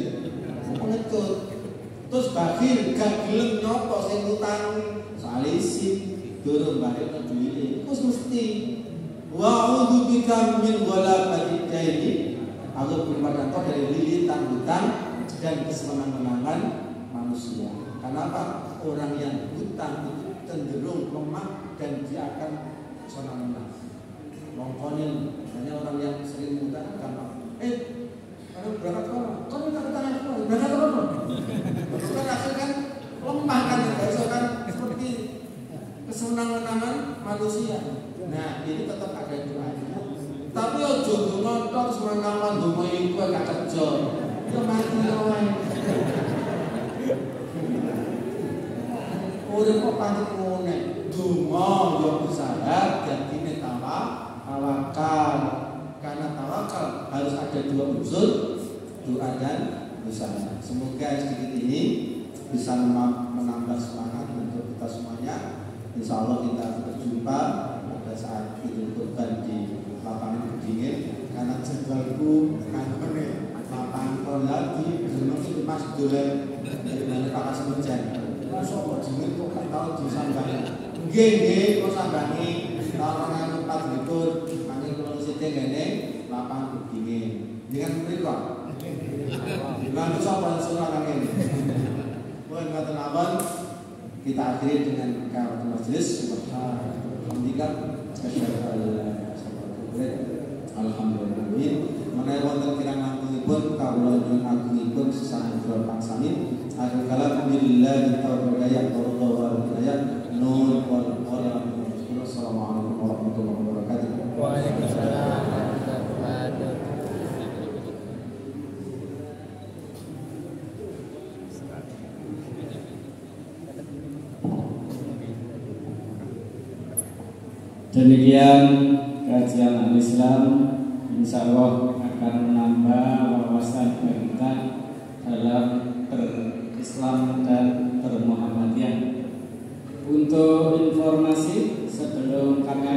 pengecut terus bakhil gak gelem nyopo sing utangi salisi durung balik ke duwite terus mesti wa'udzu bika min ghalabati daini. Aku berpada engkau dari lilitan hutang dan kesenangan-menangan manusia. Kenapa? Orang yang hutang itu cenderung lemah dan dia akan senang-senang. Longkonin, hanya orang yang sering utang gampang. Kalau berangkat kemana? Kau minta utang apa? Berangkat kemana? Bukan akhirnya kan lemah kan, kan seperti kesenangan manusia. Nah, ini tetap ada doanya. Tapi ojo ngontok semangat ndonga iku gak kerja. Ya mati wae. Urip kok pancet ngene. Donga yo usaha dadine tawakal. Karena tawakal harus ada dua unsur, doa dan usaha. Semoga sedikit ini bisa menambah semangat untuk kita semuanya. Insya Allah kita berjumpa pada saat Idul Kurban di lapangan Kedingin. Karena jadwalku kangen lapangan kolam di Gunung itu Mas Dolen dari mana Pak Kasmenjan. Masuk kok Kedingin kok gak tahu disambang. Nggih kok sambangi tahun 2004 itu mangke kula sithik ngene lapangan Kedingin. Dengan mriku. Lalu sapa suara ngene. Mohon kata awal kita akhiri dengan kawan majelis. Alhamdulillah, alhamdulillah. Menawi wonten kirang langkungipun kawula nyuwun agungipun sesampun pangsamin. Akhir kalam billahi taufiq wallahu a'lam. Nur wal qalam. Assalamualaikum warahmatullahi wabarakatuh. Waalaikumsalam warahmatullahi wabarakatuh. Demikian kajian al-Islam, insya Allah akan menambah wawasan kita dalam berislam dan bermuhammadiyah. Untuk informasi sebelum kami